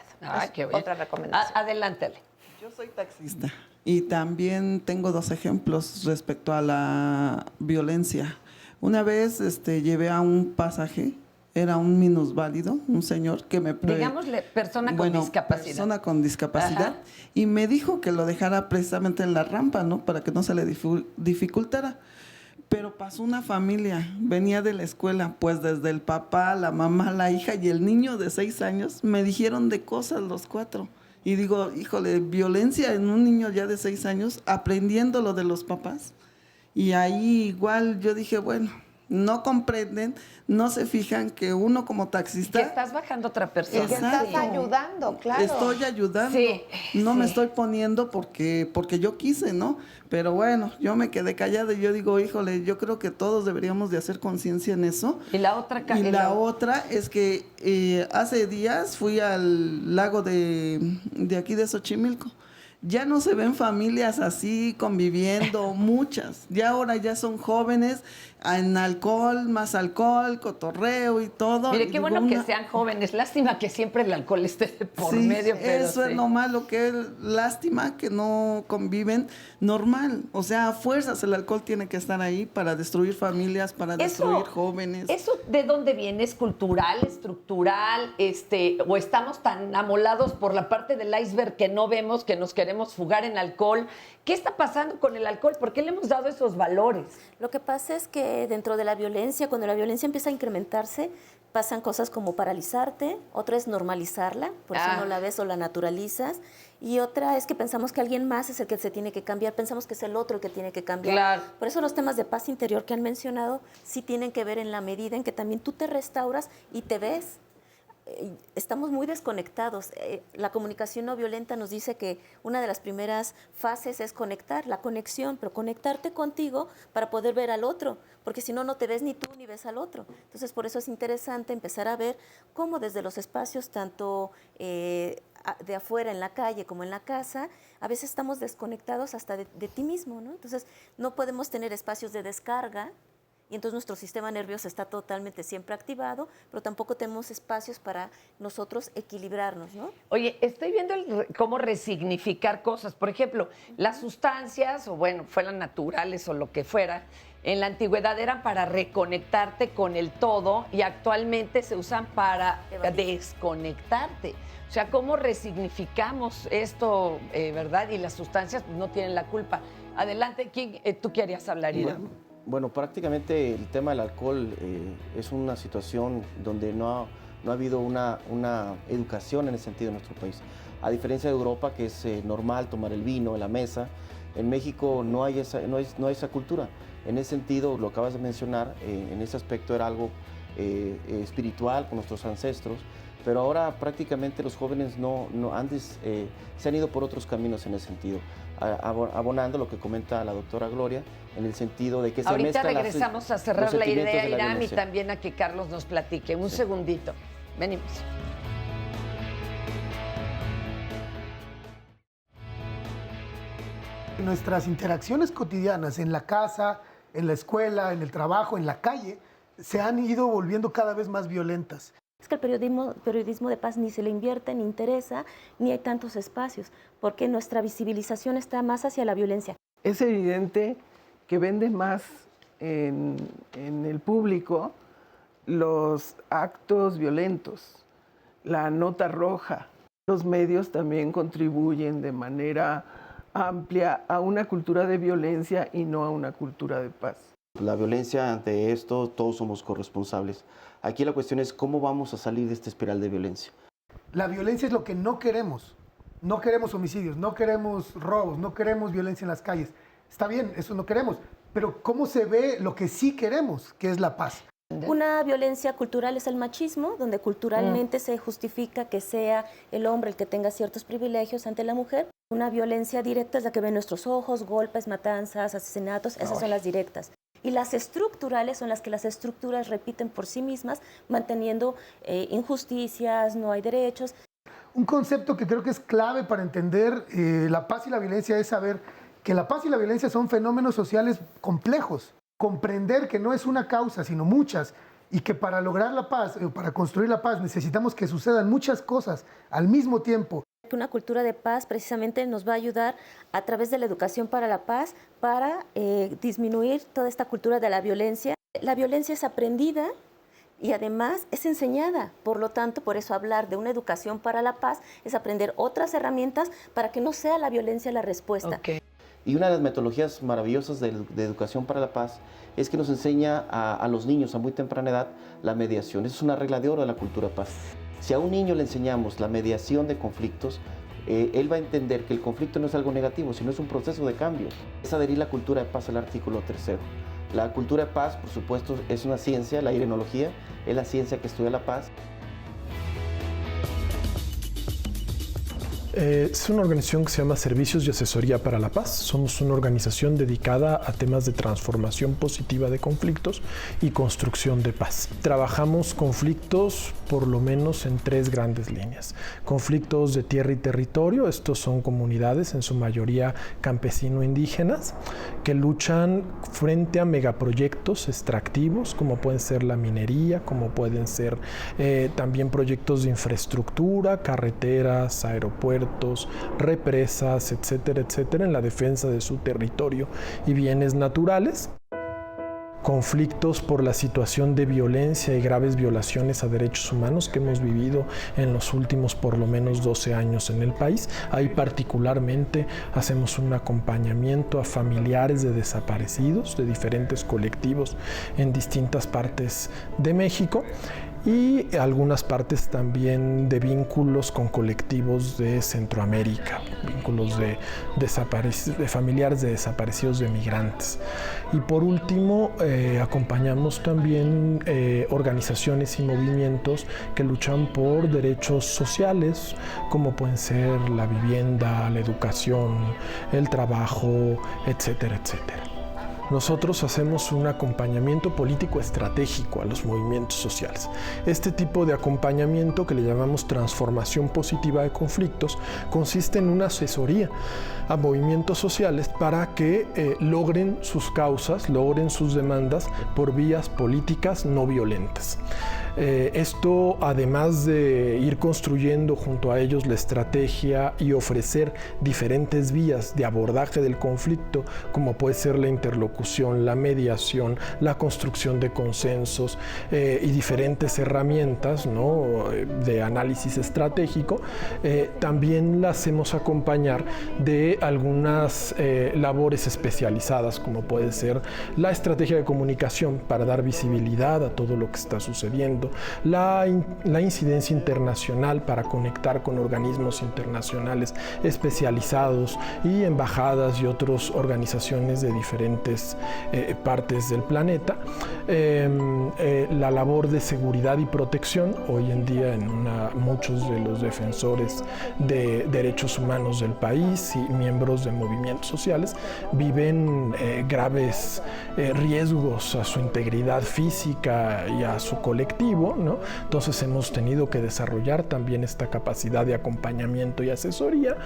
Qué bueno. Otra recomendación. Adelántale. Yo soy taxista y también tengo 2 ejemplos respecto a la violencia. Una vez llevé a un pasaje, era un minusválido, un señor que me... Digámosle, persona con discapacidad. Persona con discapacidad. Ajá. Y me dijo que lo dejara precisamente en la rampa, ¿no? Para que no se le dificultara. Pero pasó una familia, venía de la escuela, pues desde el papá, la mamá, la hija y el niño de 6 años, me dijeron de cosas los 4. Y digo, híjole, violencia en un niño ya de 6 años, aprendiendo lo de los papás. Y ahí igual yo dije, bueno, no comprenden, no se fijan que uno como taxista... Que estás bajando a otra persona. Que estás ayudando, claro. Estoy ayudando. Sí, no me estoy poniendo porque yo quise, ¿no? Pero bueno, yo me quedé callada y yo digo, híjole, yo creo que todos deberíamos de hacer conciencia en eso. Y la otra... otra es que hace días fui al lago de aquí de Xochimilco. Ya no se ven familias así conviviendo, muchas. Ya ahora ya son jóvenes en alcohol, más alcohol, cotorreo y todo. Mire, qué bueno que sean jóvenes. Lástima que siempre el alcohol esté por medio. Pero eso es lo malo, que es lástima que no conviven normal. O sea, a fuerzas el alcohol tiene que estar ahí para destruir familias, para destruir jóvenes. ¿Eso de dónde viene? ¿Es cultural, estructural? ¿O estamos tan amolados por la parte del iceberg que no vemos, que nos queremos fugar en alcohol? ¿Qué está pasando con el alcohol? ¿Por qué le hemos dado esos valores? Lo que pasa es que dentro de la violencia, cuando la violencia empieza a incrementarse, pasan cosas como paralizarte, otra es normalizarla, por eso no la ves o la naturalizas, y otra es que pensamos que alguien más es el que se tiene que cambiar, pensamos que es el otro el que tiene que cambiar. Claro. Por eso los temas de paz interior que han mencionado sí tienen que ver en la medida en que también tú te restauras y te ves. Estamos muy desconectados. La comunicación no violenta nos dice que una de las primeras fases es conectar, la conexión, pero conectarte contigo para poder ver al otro, porque si no, no te ves ni tú ni ves al otro. Entonces, por eso es interesante empezar a ver cómo desde los espacios, tanto de afuera, en la calle, como en la casa, a veces estamos desconectados hasta de ti mismo, ¿no? Entonces, no podemos tener espacios de descarga, y entonces nuestro sistema nervioso está totalmente siempre activado, pero tampoco tenemos espacios para nosotros equilibrarnos, ¿no? Oye, estoy viendo cómo resignificar cosas. Por ejemplo, las sustancias, o bueno, fueran naturales o lo que fuera, en la antigüedad eran para reconectarte con el todo y actualmente se usan para desconectarte. O sea, ¿cómo resignificamos esto, verdad? Y las sustancias no tienen la culpa. Adelante, ¿tú querías hablar, Ira? Bueno, prácticamente el tema del alcohol es una situación donde no ha habido una educación en ese sentido en nuestro país. A diferencia de Europa, que es normal tomar el vino en la mesa, en México no hay esa cultura. En ese sentido, lo acabas de mencionar, en ese aspecto era algo espiritual con nuestros ancestros, pero ahora prácticamente los jóvenes antes se han ido por otros caminos en ese sentido, abonando lo que comenta la doctora Gloria, en el sentido de que se mezclan. Ahorita regresamos a cerrar la idea, Irán, y también a que Carlos nos platique. Un segundito. Venimos. Nuestras interacciones cotidianas en la casa, en la escuela, en el trabajo, en la calle, se han ido volviendo cada vez más violentas. Es que el periodismo de paz ni se le invierte, ni interesa, ni hay tantos espacios, porque nuestra visibilización está más hacia la violencia. Es evidente que vende más en el público los actos violentos, la nota roja. Los medios también contribuyen de manera amplia a una cultura de violencia y no a una cultura de paz. La violencia, ante esto, todos somos corresponsables. Aquí la cuestión es cómo vamos a salir de esta espiral de violencia. La violencia es lo que no queremos. No queremos homicidios, no queremos robos, no queremos violencia en las calles. Está bien, eso no queremos. Pero ¿cómo se ve lo que sí queremos, que es la paz? Una violencia cultural es el machismo, donde culturalmente se justifica que sea el hombre el que tenga ciertos privilegios ante la mujer. Una violencia directa es la que ven nuestros ojos, golpes, matanzas, asesinatos, esas son las directas. Y las estructurales son las que las estructuras repiten por sí mismas, manteniendo injusticias, no hay derechos. Un concepto que creo que es clave para entender la paz y la violencia es saber que la paz y la violencia son fenómenos sociales complejos. Comprender que no es una causa, sino muchas, y que para lograr la paz, para construir la paz, necesitamos que sucedan muchas cosas al mismo tiempo. Una cultura de paz precisamente nos va a ayudar a través de la educación para la paz para disminuir toda esta cultura de la violencia. La violencia es aprendida y además es enseñada. Por lo tanto, por eso hablar de una educación para la paz es aprender otras herramientas para que no sea la violencia la respuesta. Okay. Y una de las metodologías maravillosas de educación para la paz es que nos enseña a los niños a muy temprana edad la mediación. Esa es una regla de oro de la cultura paz. Si a un niño le enseñamos la mediación de conflictos, él va a entender que el conflicto no es algo negativo, sino es un proceso de cambio. Es adherir la cultura de paz al artículo 3. La cultura de paz, por supuesto, es una ciencia, la irenología es la ciencia que estudia la paz. Es una organización que se llama Servicios y Asesoría para la Paz. Somos una organización dedicada a temas de transformación positiva de conflictos y construcción de paz. Trabajamos conflictos por lo menos en 3 grandes líneas. Conflictos de tierra y territorio, estos son comunidades, en su mayoría campesino-indígenas, que luchan frente a megaproyectos extractivos, como pueden ser la minería, como pueden ser también proyectos de infraestructura, carreteras, aeropuertos, represas, etcétera, etcétera, en la defensa de su territorio y bienes naturales. Conflictos por la situación de violencia y graves violaciones a derechos humanos que hemos vivido en los últimos por lo menos 12 años en el país. Ahí particularmente hacemos un acompañamiento a familiares de desaparecidos de diferentes colectivos en distintas partes de México. y algunas partes también de vínculos con colectivos de Centroamérica, vínculos de familiares de desaparecidos, de migrantes. Y por último, acompañamos también organizaciones y movimientos que luchan por derechos sociales, como pueden ser la vivienda, la educación, el trabajo, etcétera, etcétera. Nosotros hacemos un acompañamiento político estratégico a los movimientos sociales. Este tipo de acompañamiento, que le llamamos transformación positiva de conflictos, consiste en una asesoría a movimientos sociales para que logren sus causas, logren sus demandas por vías políticas no violentas. Esto, además de ir construyendo junto a ellos la estrategia y ofrecer diferentes vías de abordaje del conflicto, como puede ser la interlocución, la mediación, la construcción de consensos y diferentes herramientas, ¿no?, de análisis estratégico, también las hacemos acompañar de algunas labores especializadas, como puede ser la estrategia de comunicación para dar visibilidad a todo lo que está sucediendo, la incidencia internacional para conectar con organismos internacionales especializados y embajadas y otras organizaciones de diferentes partes del planeta, la labor de seguridad y protección. Hoy en día muchos de los defensores de derechos humanos del país y miembros de movimientos sociales viven graves riesgos a su integridad física y a su colectivo, ¿no? Entonces hemos tenido que desarrollar también esta capacidad de acompañamiento y asesoría,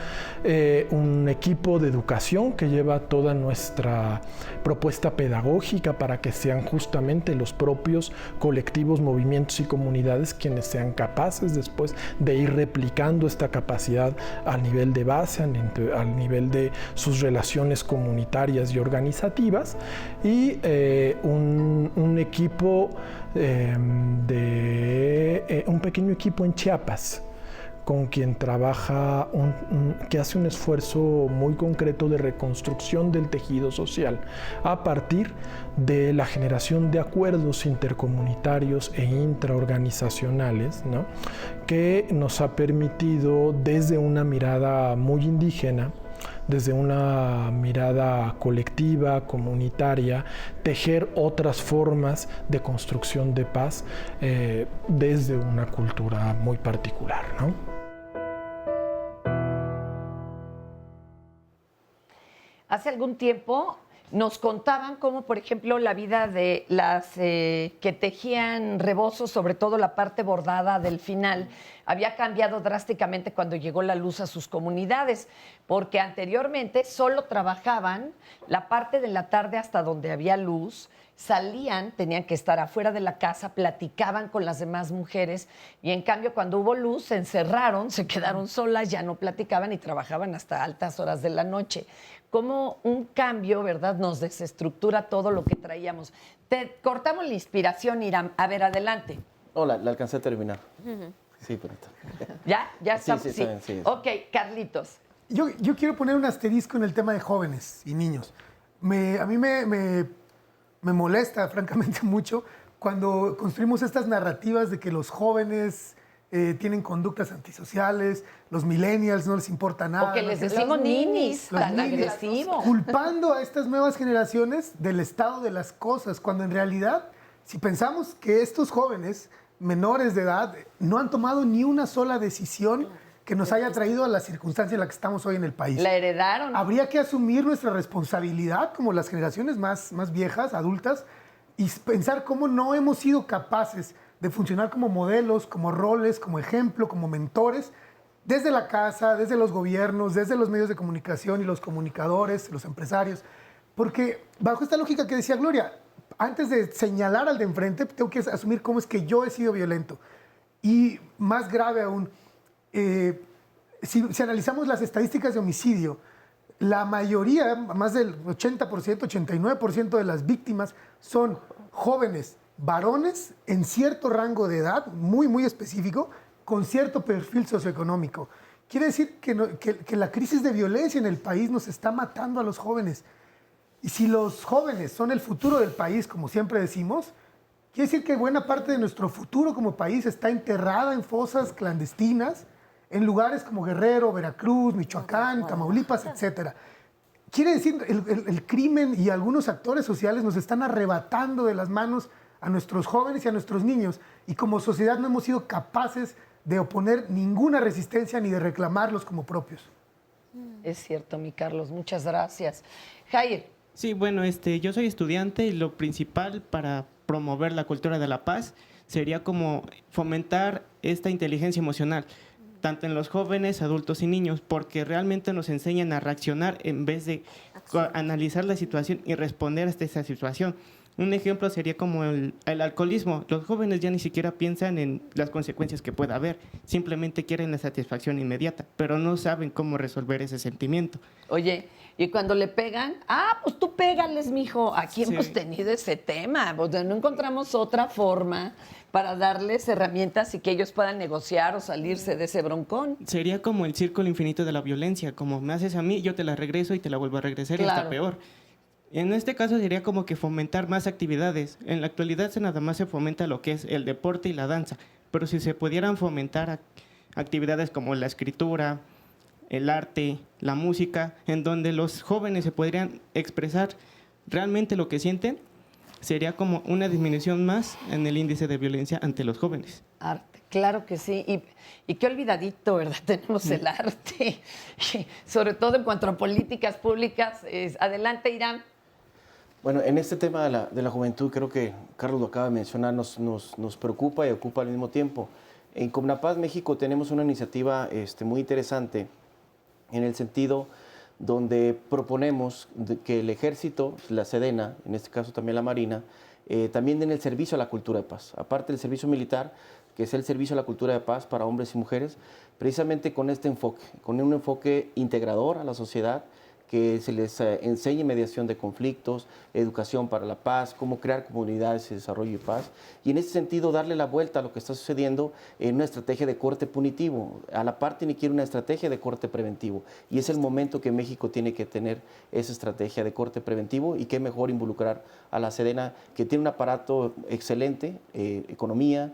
un equipo de educación que lleva toda nuestra propuesta pedagógica para que sean justamente los propios colectivos, movimientos y comunidades quienes sean capaces después de ir replicando esta capacidad al nivel de base, al nivel de sus relaciones comunitarias y organizativas, y un equipo un pequeño equipo en Chiapas con quien trabaja, que hace un esfuerzo muy concreto de reconstrucción del tejido social a partir de la generación de acuerdos intercomunitarios e intraorganizacionales, ¿no?, que nos ha permitido, desde una mirada muy indígena, desde una mirada colectiva, comunitaria, tejer otras formas de construcción de paz desde una cultura muy particular, ¿no? Hace algún tiempo nos contaban cómo, por ejemplo, la vida de las que tejían rebozos, sobre todo la parte bordada del final, había cambiado drásticamente cuando llegó la luz a sus comunidades, porque anteriormente solo trabajaban la parte de la tarde hasta donde había luz, salían, tenían que estar afuera de la casa, platicaban con las demás mujeres, y en cambio cuando hubo luz se encerraron, se quedaron solas, ya no platicaban y trabajaban hasta altas horas de la noche. Como un cambio, ¿verdad?, nos desestructura todo lo que traíamos. Te cortamos la inspiración, Iram. A ver, adelante. No, la alcancé a terminar. Sí, pero está. ¿Ya? ¿Ya estamos? Sí, está bien, sí. Ok, Carlitos. Yo quiero poner un asterisco en el tema de jóvenes y niños. A mí me molesta, francamente, mucho cuando construimos estas narrativas de que los jóvenes tienen conductas antisociales, los millennials no les importa nada. O que les decimos ninis, tan agresivo. Culpando a estas nuevas generaciones del estado de las cosas, cuando en realidad, si pensamos que estos jóvenes menores de edad no han tomado ni una sola decisión que nos haya traído a la circunstancia en la que estamos hoy en el país. La heredaron. Habría que asumir nuestra responsabilidad como las generaciones más viejas, adultas, y pensar cómo no hemos sido capaces de funcionar como modelos, como roles, como ejemplo, como mentores, desde la casa, desde los gobiernos, desde los medios de comunicación y los comunicadores, los empresarios. Porque bajo esta lógica que decía Gloria, antes de señalar al de enfrente, tengo que asumir cómo es que yo he sido violento. Y más grave aún, si analizamos las estadísticas de homicidio, la mayoría, más del 80%, 89% de las víctimas son jóvenes, varones en cierto rango de edad, muy, muy específico, con cierto perfil socioeconómico. Quiere decir que la crisis de violencia en el país nos está matando a los jóvenes. Y si los jóvenes son el futuro del país, como siempre decimos, Quiere decir que buena parte de nuestro futuro como país está enterrada en fosas clandestinas, en lugares como Guerrero, Veracruz, Michoacán, Tamaulipas, etcétera. Quiere decir, el crimen y algunos actores sociales nos están arrebatando de las manos a nuestros jóvenes y a nuestros niños, y como sociedad no hemos sido capaces de oponer ninguna resistencia ni de reclamarlos como propios. Es cierto, mi Carlos, muchas gracias. Jair. Sí, bueno, yo soy estudiante y lo principal para promover la cultura de la paz sería como fomentar esta inteligencia emocional, tanto en los jóvenes, adultos y niños, porque realmente nos enseñan a reaccionar en vez de analizar la situación y responder a esa situación. Un ejemplo sería como el alcoholismo. Los jóvenes ya ni siquiera piensan en las consecuencias que pueda haber, simplemente quieren la satisfacción inmediata, pero no saben cómo resolver ese sentimiento. Oye, y cuando le pegan, pues tú pégales, mijo. Aquí hemos tenido ese tema, pues no encontramos otra forma para darles herramientas y que ellos puedan negociar o salirse de ese broncón. Sería como el círculo infinito de la violencia, como me haces a mí, yo te la regreso y te la vuelvo a regresar y hasta peor. En este caso sería como que fomentar más actividades. En la actualidad nada más se fomenta lo que es el deporte y la danza, pero si se pudieran fomentar actividades como la escritura, el arte, la música, en donde los jóvenes se podrían expresar realmente lo que sienten, sería como una disminución más en el índice de violencia ante los jóvenes. Arte, claro que sí. Y qué olvidadito, ¿verdad? Tenemos el arte. Sobre todo en cuanto a políticas públicas. Adelante, Irán. Bueno, en este tema de la juventud, creo que Carlos lo acaba de mencionar, nos preocupa y ocupa al mismo tiempo. En Comnapaz México tenemos una iniciativa muy interesante en el sentido donde proponemos que el Ejército, la Sedena, en este caso también la Marina, también den el servicio a la cultura de paz. Aparte del servicio militar, que es el servicio a la cultura de paz para hombres y mujeres, precisamente con este enfoque, con un enfoque integrador a la sociedad, que se les enseñe mediación de conflictos, educación para la paz, cómo crear comunidades de desarrollo y paz. Y en ese sentido, darle la vuelta a lo que está sucediendo en una estrategia de corte punitivo. A la par tiene que ir una estrategia de corte preventivo. Y es el momento que México tiene que tener esa estrategia de corte preventivo, y qué mejor involucrar a la Sedena, que tiene un aparato excelente, economía,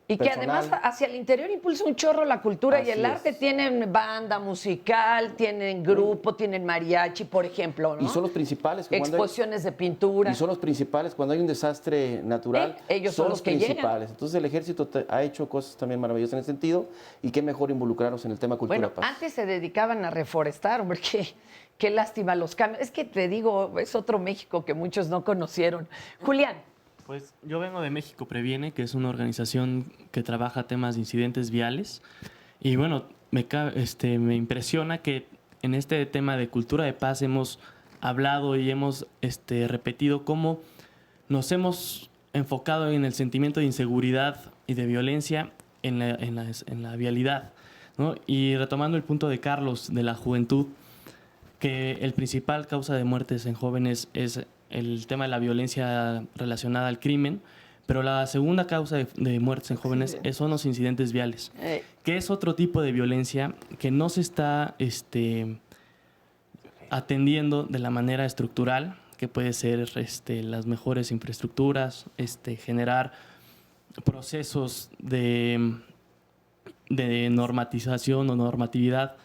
y que además hacia el interior impulsa un chorro la cultura y el arte. Tienen banda musical, tienen grupo, tienen mariachi, por ejemplo, ¿no? Y son los principales. Exposiciones de pintura. Y son los principales. Cuando hay un desastre natural, ellos son los que principales. llegan. Entonces el Ejército ha hecho cosas también maravillosas en ese sentido, y qué mejor involucrarnos en el tema cultura paz. Antes se dedicaban a reforestar, hombre, qué lástima los cambios. Es que te digo, es otro México que muchos no conocieron. Julián. Pues yo vengo de México Previene, que es una organización que trabaja temas de incidentes viales. Y bueno, me impresiona que en este tema de cultura de paz hemos hablado y hemos repetido cómo nos hemos enfocado en el sentimiento de inseguridad y de violencia en la vialidad, ¿no? Y retomando el punto de Carlos de la juventud, que el principal causa de muertes en jóvenes es el tema de la violencia relacionada al crimen, pero la segunda causa de muertes en jóvenes son los incidentes viales, que es otro tipo de violencia que no se está atendiendo de la manera estructural, que puede ser las mejores infraestructuras, generar procesos de normatización o normatividad,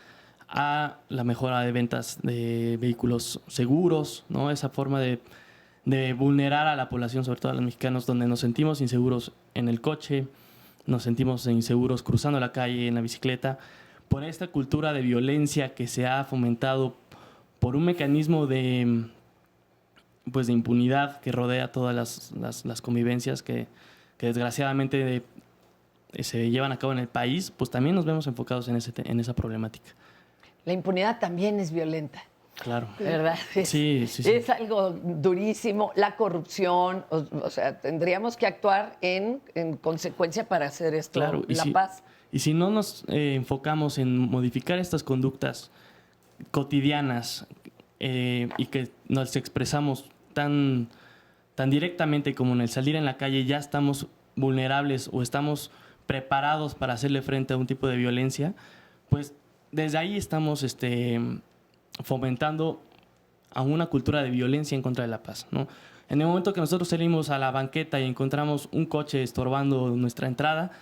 a la mejora de ventas de vehículos seguros, ¿no? Esa forma de vulnerar a la población, sobre todo a los mexicanos, donde nos sentimos inseguros en el coche, nos sentimos inseguros cruzando la calle, en la bicicleta, por esta cultura de violencia que se ha fomentado por un mecanismo de impunidad que rodea todas las convivencias que desgraciadamente se llevan a cabo en el país. Pues también nos vemos enfocados en esa problemática. La impunidad también es violenta. Claro. ¿Verdad? Sí. Es algo durísimo. La corrupción, o sea, tendríamos que actuar en consecuencia para hacer esto, claro, paz. Y si no nos enfocamos en modificar estas conductas cotidianas y que nos expresamos tan directamente como en el salir en la calle, ya estamos vulnerables o estamos preparados para hacerle frente a un tipo de violencia, pues desde ahí estamos fomentando a una cultura de violencia en contra de la paz, ¿no? En el momento que nosotros salimos a la banqueta y encontramos un coche estorbando nuestra entrada,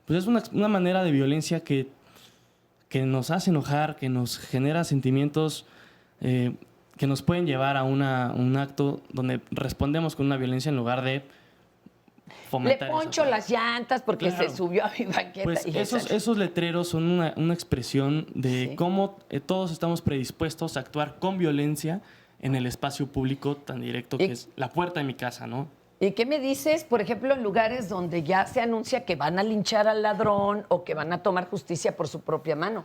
pues es una manera de violencia que nos hace enojar, que nos genera sentimientos que nos pueden llevar a un acto donde respondemos con una violencia en lugar de fomentar. Le poncho las llantas porque Claro. se subió a mi banqueta. Pues y esos letreros son una expresión de cómo todos estamos predispuestos a actuar con violencia en el espacio público tan directo que es la puerta de mi casa, ¿no? ¿Y qué me dices, por ejemplo, en lugares donde ya se anuncia que van a linchar al ladrón o que van a tomar justicia por su propia mano?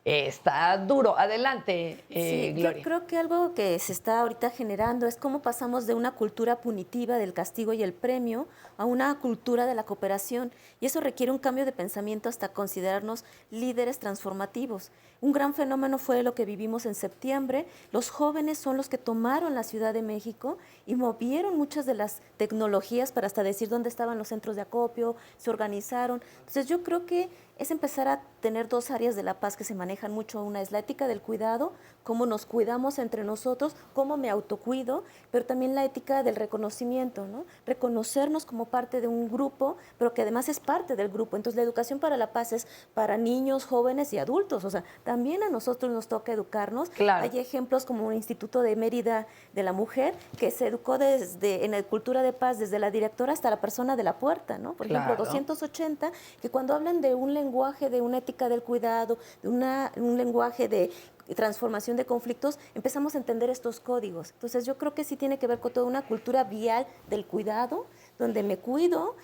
Está duro. Adelante, Sí, Gloria. yo creo que algo que se está ahorita generando es cómo pasamos de una cultura punitiva del castigo y el premio a una cultura de la cooperación. Y eso requiere un cambio de pensamiento hasta considerarnos líderes transformativos. Un gran fenómeno fue lo que vivimos en septiembre. Los jóvenes son los que tomaron la Ciudad de México y movieron muchas de las tecnologías para hasta decir dónde estaban los centros de acopio, se organizaron. Entonces yo creo que es empezar a tener dos áreas de la paz que se manejan mucho. Una es la ética del cuidado, cómo nos cuidamos entre nosotros, cómo me autocuido, pero también la ética del reconocimiento, ¿no? Reconocernos como parte de un grupo, pero que además es parte del grupo. Entonces la educación para la paz es para niños, jóvenes y adultos. O sea, también a nosotros nos toca educarnos. Claro. Hay ejemplos como el Instituto de Mérida de la Mujer, que se educó en la cultura de paz desde la directora hasta la persona de la puerta, ¿no? Por ejemplo, Claro. 280, que cuando hablan de un lenguaje, de una ética del cuidado, de un lenguaje de transformación de conflictos, empezamos a entender estos códigos. Entonces yo creo que sí tiene que ver con toda una cultura vial del cuidado, donde me cuido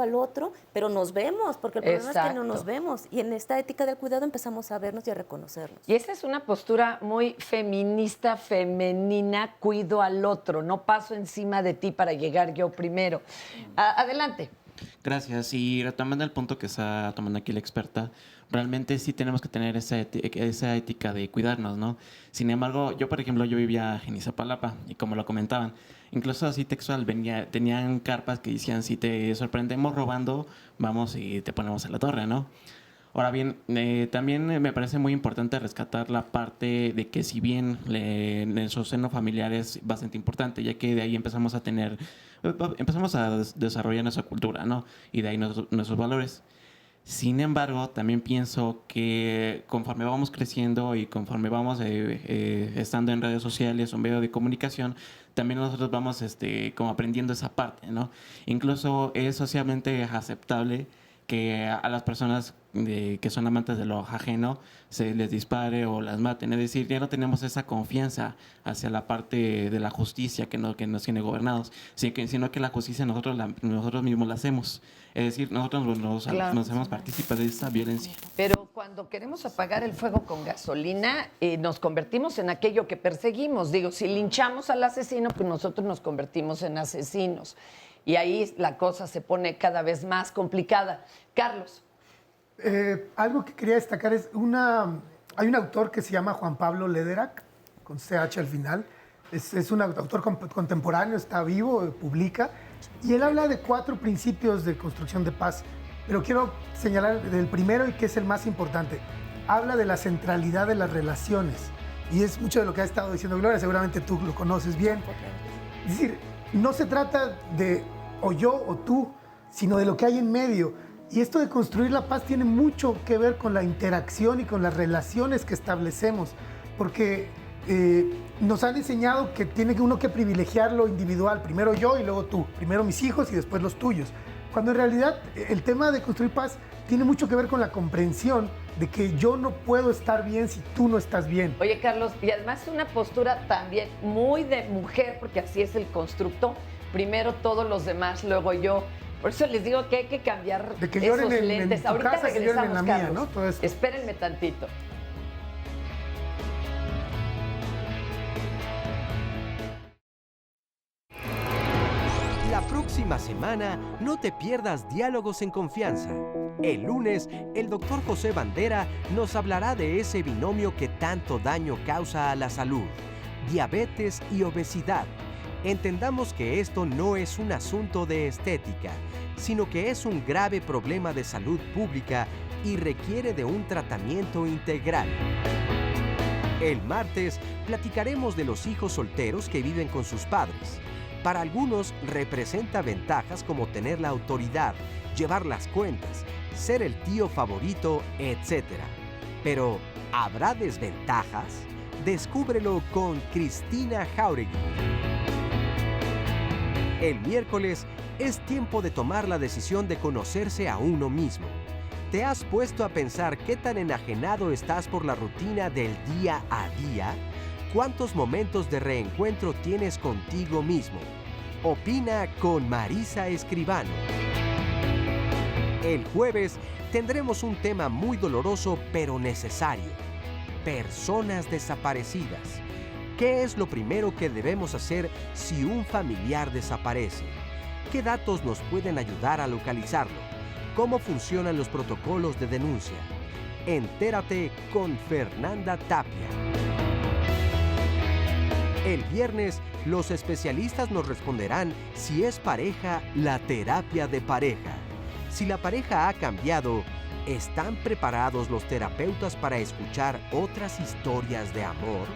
al otro, pero nos vemos, porque el problema es que no nos vemos. Y en esta ética del cuidado empezamos a vernos y a reconocernos. Y esa es una postura muy feminista, femenina, cuido al otro, no paso encima de ti para llegar yo primero. Adelante. Gracias. Y retomando el punto que está tomando aquí la experta, realmente sí tenemos que tener esa ética de cuidarnos, ¿no? Sin embargo, yo, por ejemplo, yo vivía en Iztapalapa y como lo comentaban, incluso así textual, tenían carpas que decían, si te sorprendemos robando, vamos y te ponemos en la torre, ¿no? Ahora bien, también me parece muy importante rescatar la parte de que si bien nuestro seno familiar es bastante importante, ya que de ahí empezamos a desarrollar nuestra cultura, ¿no? Y de ahí nuestros valores. Sin embargo, también pienso que conforme vamos creciendo y conforme vamos estando en redes sociales o en medios de comunicación, también nosotros vamos como aprendiendo esa parte, ¿no? Incluso es socialmente aceptable que a las personas que son amantes de lo ajeno se les dispare o las maten. Es decir, ya no tenemos esa confianza hacia la parte de la justicia que nos tiene gobernados, sino que la justicia nosotros mismos la hacemos. Es decir, nosotros nos hacemos partícipes de esa violencia. Pero cuando queremos apagar el fuego con gasolina, nos convertimos en aquello que perseguimos. Digo, si linchamos al asesino, pues nosotros nos convertimos en asesinos. Y ahí la cosa se pone cada vez más complicada. Carlos. Algo que quería destacar es hay un autor que se llama Juan Pablo Lederach, con CH al final. Es un autor contemporáneo, está vivo, publica, y él habla de 4 principios de construcción de paz. Pero quiero señalar el primero y que es el más importante. Habla de la centralidad de las relaciones. Y es mucho de lo que ha estado diciendo Gloria, seguramente tú lo conoces bien. Es decir, no se trata de o yo o tú, sino de lo que hay en medio. Y esto de construir la paz tiene mucho que ver con la interacción y con las relaciones que establecemos, porque nos han enseñado que tiene uno que privilegiar lo individual, primero yo y luego tú, primero mis hijos y después los tuyos, cuando en realidad el tema de construir paz tiene mucho que ver con la comprensión de que yo no puedo estar bien si tú no estás bien. Oye, Carlos, y además es una postura también muy de mujer, porque así es el constructo, primero todos los demás, luego yo. Por eso les digo que hay que cambiar de que esos lloren lentes. en tu Ahorita casa, que lloren en la regresamos, mía, Carlos. ¿no? Todo esto. Espérenme tantito. La próxima semana no te pierdas Diálogos en Confianza. El lunes, el doctor José Bandera nos hablará de ese binomio que tanto daño causa a la salud, diabetes y obesidad. Entendamos que esto no es un asunto de estética, sino que es un grave problema de salud pública y requiere de un tratamiento integral. El martes platicaremos de los hijos solteros que viven con sus padres. Para algunos representa ventajas como tener la autoridad, llevar las cuentas, ser el tío favorito, etc. Pero, ¿habrá desventajas? Descúbrelo con Cristina Jáuregui. El miércoles es tiempo de tomar la decisión de conocerse a uno mismo. ¿Te has puesto a pensar qué tan enajenado estás por la rutina del día a día? ¿Cuántos momentos de reencuentro tienes contigo mismo? Opina con Marisa Escribano. El jueves tendremos un tema muy doloroso pero necesario. Personas desaparecidas. ¿Qué es lo primero que debemos hacer si un familiar desaparece? ¿Qué datos nos pueden ayudar a localizarlo? ¿Cómo funcionan los protocolos de denuncia? Entérate con Fernanda Tapia. El viernes, los especialistas nos responderán si es pareja la terapia de pareja. Si la pareja ha cambiado, ¿están preparados los terapeutas para escuchar otras historias de amor?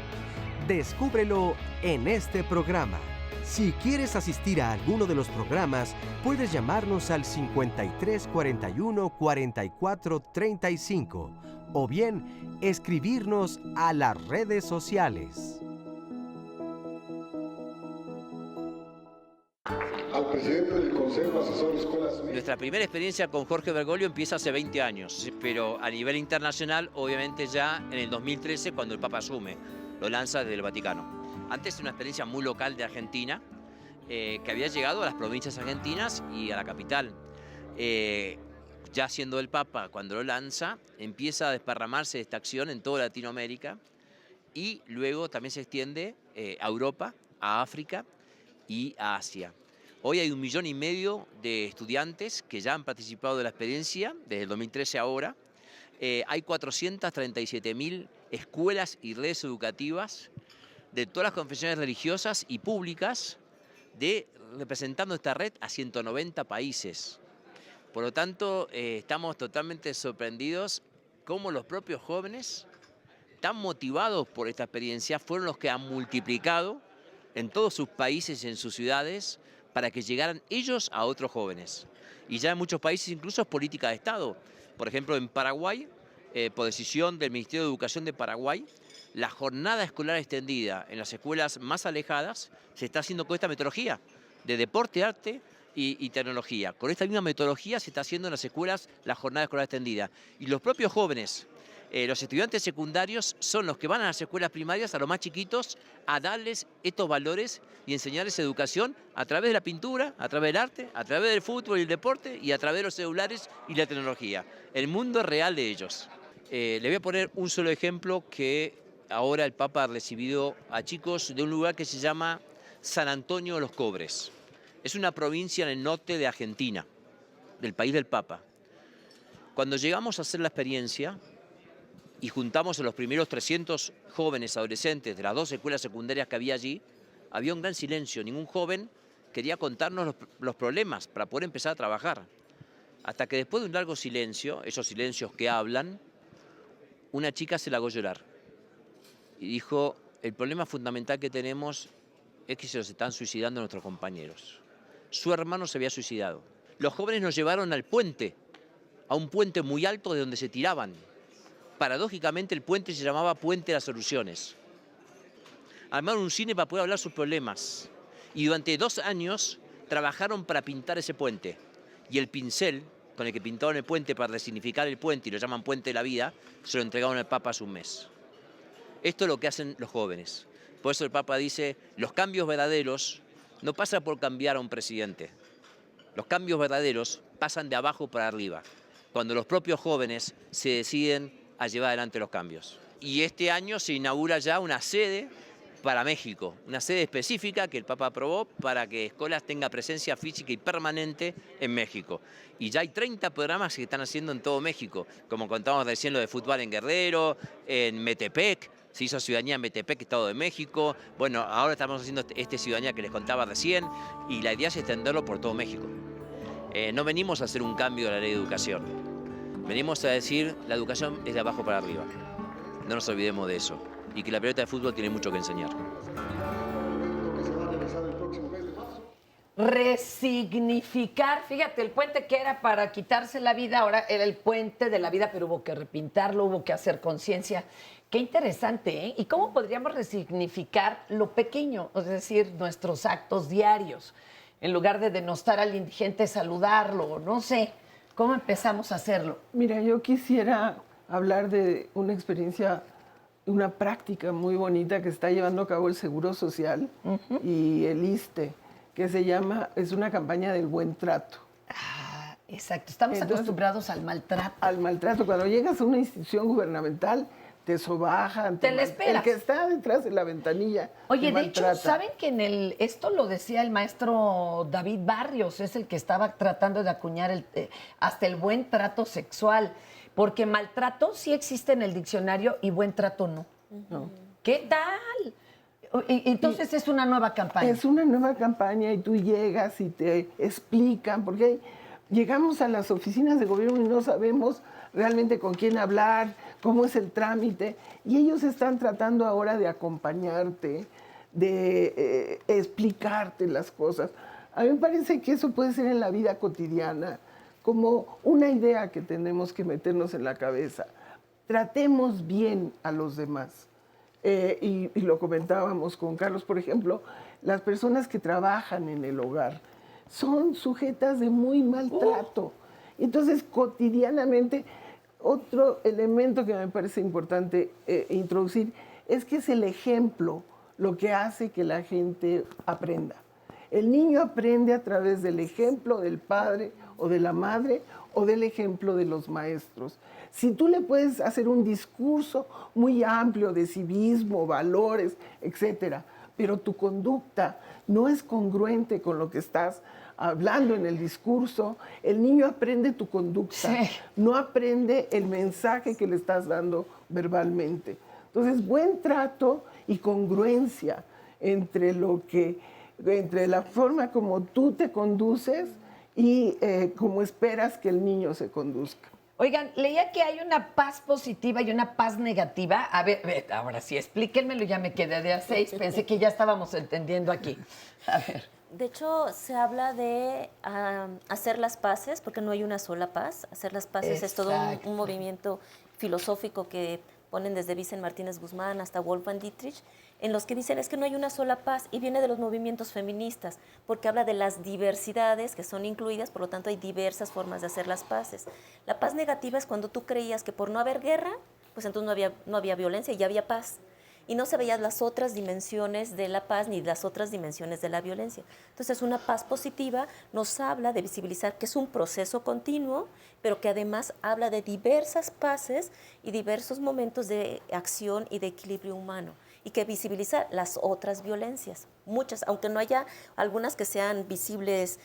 Descúbrelo en este programa. Si quieres asistir a alguno de los programas, puedes llamarnos al 53 41 44 35 o bien escribirnos a las redes sociales. Al presidente del Consejo Asesor de Escuelas Médicas. Nuestra primera experiencia con Jorge Bergoglio empieza hace 20 años, pero a nivel internacional, obviamente ya en el 2013, cuando el Papa asume, lo lanza desde el Vaticano. Antes una experiencia muy local de Argentina, que había llegado a las provincias argentinas y a la capital. Ya siendo el Papa, cuando lo lanza, empieza a desparramarse esta acción en toda Latinoamérica y luego también se extiende a Europa, a África y a Asia. Hoy hay 1,5 millones de estudiantes que ya han participado de la experiencia, desde el 2013 ahora. Hay 437.000 escuelas y redes educativas de todas las confesiones religiosas y públicas, representando esta red a 190 países. Por lo tanto, estamos totalmente sorprendidos cómo los propios jóvenes, tan motivados por esta experiencia, fueron los que han multiplicado en todos sus países y en sus ciudades para que llegaran ellos a otros jóvenes. Y ya en muchos países incluso es política de Estado. Por ejemplo, en Paraguay, por decisión del Ministerio de Educación de Paraguay, la jornada escolar extendida en las escuelas más alejadas se está haciendo con esta metodología de deporte, arte y tecnología. Con esta misma metodología se está haciendo en las escuelas la jornada escolar extendida. Y los propios jóvenes, los estudiantes secundarios, son los que van a las escuelas primarias, a los más chiquitos, a darles estos valores y enseñarles educación a través de la pintura, a través del arte, a través del fútbol y el deporte y a través de los celulares y la tecnología. El mundo real de ellos. Le voy a poner un solo ejemplo que ahora el Papa ha recibido a chicos de un lugar que se llama San Antonio de los Cobres. Es una provincia en el norte de Argentina, del país del Papa. Cuando llegamos a hacer la experiencia y juntamos a los primeros 300 jóvenes adolescentes de las 2 escuelas secundarias que había allí, había un gran silencio. Ningún joven quería contarnos los problemas para poder empezar a trabajar. Hasta que después de un largo silencio, esos silencios que hablan, una chica se largó a llorar. Y dijo, el problema fundamental que tenemos es que se los están suicidando nuestros compañeros. Su hermano se había suicidado. Los jóvenes nos llevaron al puente, a un puente muy alto de donde se tiraban. Paradójicamente el puente se llamaba Puente de las Soluciones. Armaron un cine para poder hablar sus problemas. Y durante 2 años trabajaron para pintar ese puente. Y el pincel con el que pintaron el puente para resignificar el puente, y lo llaman Puente de la Vida, se lo entregaron al Papa hace un mes. Esto es lo que hacen los jóvenes. Por eso el Papa dice, los cambios verdaderos no pasan por cambiar a un presidente. Los cambios verdaderos pasan de abajo para arriba, cuando los propios jóvenes se deciden a llevar adelante los cambios. Y este año se inaugura ya una sede para México, una sede específica que el Papa aprobó para que Escolas tenga presencia física y permanente en México. Y ya hay 30 programas que están haciendo en todo México, como contábamos recién lo de fútbol en Guerrero, en Metepec, se hizo ciudadanía en Metepec, Estado de México. Bueno, ahora estamos haciendo este ciudadanía que les contaba recién y la idea es extenderlo por todo México. No venimos a hacer un cambio de la ley de educación, venimos a decir la educación es de abajo para arriba. No nos olvidemos de eso y que la pelota de fútbol tiene mucho que enseñar. Lo que se va a realizar el próximo mes de marzo. resignificar. Fíjate, el puente que era para quitarse la vida, ahora era el puente de la vida, pero hubo que repintarlo, hubo que hacer conciencia. Qué interesante, ¿eh? ¿Y cómo podríamos resignificar lo pequeño? Es decir, nuestros actos diarios. En lugar de denostar al indigente, saludarlo, no sé. ¿Cómo empezamos a hacerlo? Mira, yo quisiera hablar de una experiencia, una práctica muy bonita que está llevando a cabo el Seguro Social y el ISSSTE, que es una campaña del buen trato. Ah, exacto. Estamos acostumbrados al maltrato. Al maltrato. Cuando llegas a una institución gubernamental, te sobajan. Te la esperas. El que está detrás de la ventanilla. Oye, de hecho, ¿saben que esto lo decía el maestro David Barrios? Es el que estaba tratando de acuñar hasta el buen trato sexual. Porque maltrato sí existe en el diccionario y buen trato no. No. ¿Qué tal? Entonces es una nueva campaña. Es una nueva campaña y tú llegas y te explican, porque llegamos a las oficinas de gobierno y no sabemos realmente con quién hablar, cómo es el trámite, y ellos están tratando ahora de acompañarte, de explicarte las cosas. A mí me parece que eso puede ser en la vida cotidiana, como una idea que tenemos que meternos en la cabeza. Tratemos bien a los demás. Y lo comentábamos con Carlos, por ejemplo, las personas que trabajan en el hogar son sujetas de muy maltrato. Entonces, cotidianamente, otro elemento que me parece importante introducir es que es el ejemplo lo que hace que la gente aprenda. El niño aprende a través del ejemplo del padre o de la madre o del ejemplo de los maestros. Si tú le puedes hacer un discurso muy amplio de civismo, valores, etcétera, pero tu conducta no es congruente con lo que estás hablando en el discurso, el niño aprende tu conducta, no aprende el mensaje que le estás dando verbalmente. Entonces, buen trato y congruencia entre la forma como tú te conduces y cómo esperas que el niño se conduzca. Oigan, leía que hay una paz positiva y una paz negativa. A ver, ahora sí, explíquenmelo, ya me quedé de a 6, pensé que ya estábamos entendiendo aquí. A ver. De hecho, se habla de hacer las paces, porque no hay una sola paz. Hacer las paces es todo un movimiento filosófico que ponen desde Vicent Martínez Guzmán hasta Wolfgang Dietrich, en los que dicen es que no hay una sola paz, y viene de los movimientos feministas, porque habla de las diversidades que son incluidas, por lo tanto hay diversas formas de hacer las paces. La paz negativa es cuando tú creías que por no haber guerra, pues entonces no había violencia y ya había paz. Y no se veían las otras dimensiones de la paz ni las otras dimensiones de la violencia. Entonces, una paz positiva nos habla de visibilizar que es un proceso continuo, pero que además habla de diversas paces y diversos momentos de acción y de equilibrio humano, y que visibiliza las otras violencias, muchas, aunque no haya algunas que sean visibles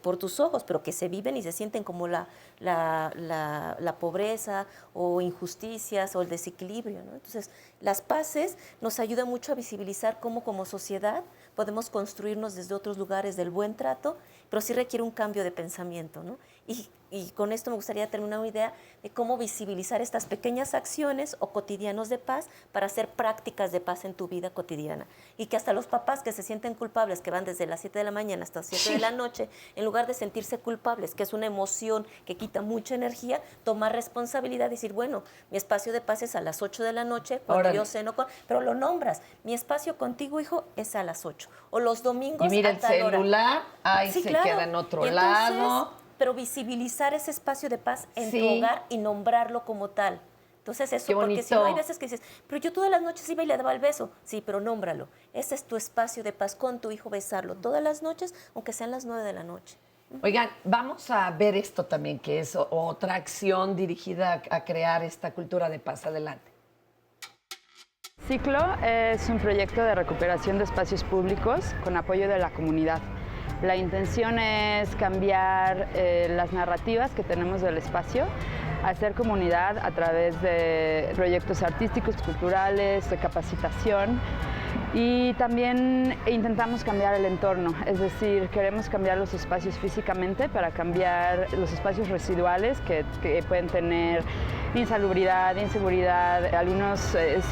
por tus ojos, pero que se viven y se sienten como la pobreza o injusticias o el desequilibrio, ¿no? Entonces, las paces nos ayudan mucho a visibilizar cómo como sociedad podemos construirnos desde otros lugares del buen trato, pero sí requiere un cambio de pensamiento, ¿no? Y con esto me gustaría terminar una idea de cómo visibilizar estas pequeñas acciones o cotidianos de paz para hacer prácticas de paz en tu vida cotidiana. Y que hasta los papás que se sienten culpables, que van desde las 7 de la mañana hasta las 7 de la noche, en lugar de sentirse culpables, que es una emoción que quita mucha energía, tomar responsabilidad y decir, bueno, mi espacio de paz es a las 8 de la noche, cuando yo ceno pero lo nombras, mi espacio contigo, hijo, es a las 8. O los domingos y mira a tal el celular, hora. se queda en otro lado. Pero visibilizar ese espacio de paz en tu hogar y nombrarlo como tal. Entonces eso, porque si no hay veces que dices, pero yo todas las noches iba y le daba el beso. Sí, pero nómbralo. Ese es tu espacio de paz con tu hijo, besarlo todas las noches, aunque sean las 9 de la noche. Oigan, vamos a ver esto también, que es otra acción dirigida a crear esta cultura de paz. Adelante. Ciclo es un proyecto de recuperación de espacios públicos con apoyo de la comunidad. La intención es cambiar las narrativas que tenemos del espacio, hacer comunidad a través de proyectos artísticos, culturales, de capacitación, y también intentamos cambiar el entorno, es decir, queremos cambiar los espacios físicamente para cambiar los espacios residuales que pueden tener insalubridad, inseguridad, algunos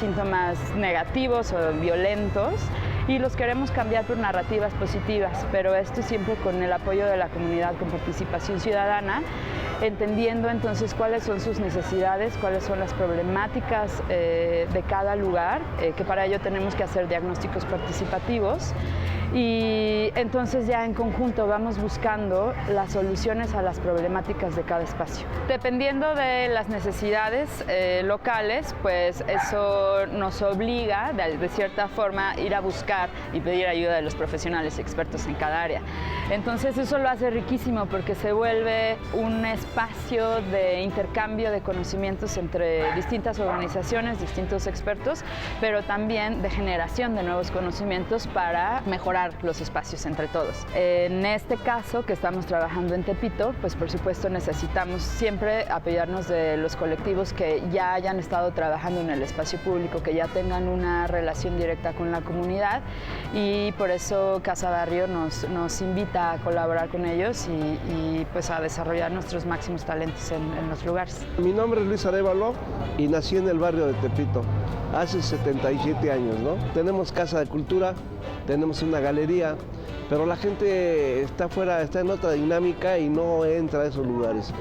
síntomas negativos o violentos. y los queremos cambiar por narrativas positivas, pero esto siempre con el apoyo de la comunidad, con participación ciudadana, entendiendo entonces cuáles son sus necesidades, cuáles son las problemáticas de cada lugar, que para ello tenemos que hacer diagnósticos participativos. Y entonces ya en conjunto vamos buscando las soluciones a las problemáticas de cada espacio. Dependiendo de las necesidades locales, pues eso nos obliga de cierta forma ir a buscar y pedir ayuda de los profesionales expertos en cada área. Entonces eso lo hace riquísimo porque se vuelve un espacio de intercambio de conocimientos entre distintas organizaciones, distintos expertos, pero también de generación de nuevos conocimientos para mejorar los espacios entre todos. En este caso que estamos trabajando en Tepito, pues por supuesto necesitamos siempre apoyarnos de los colectivos que ya hayan estado trabajando en el espacio público, que ya tengan una relación directa con la comunidad, y por eso Casa Barrio nos invita a colaborar con ellos y pues a desarrollar nuestros máximos talentos en los lugares. Mi nombre es Luis Arévalo y nací en el barrio de Tepito hace 77 años, ¿no? Tenemos Casa de Cultura, tenemos una galería, pero la gente está afuera, está en otra dinámica y no entra a esos lugares.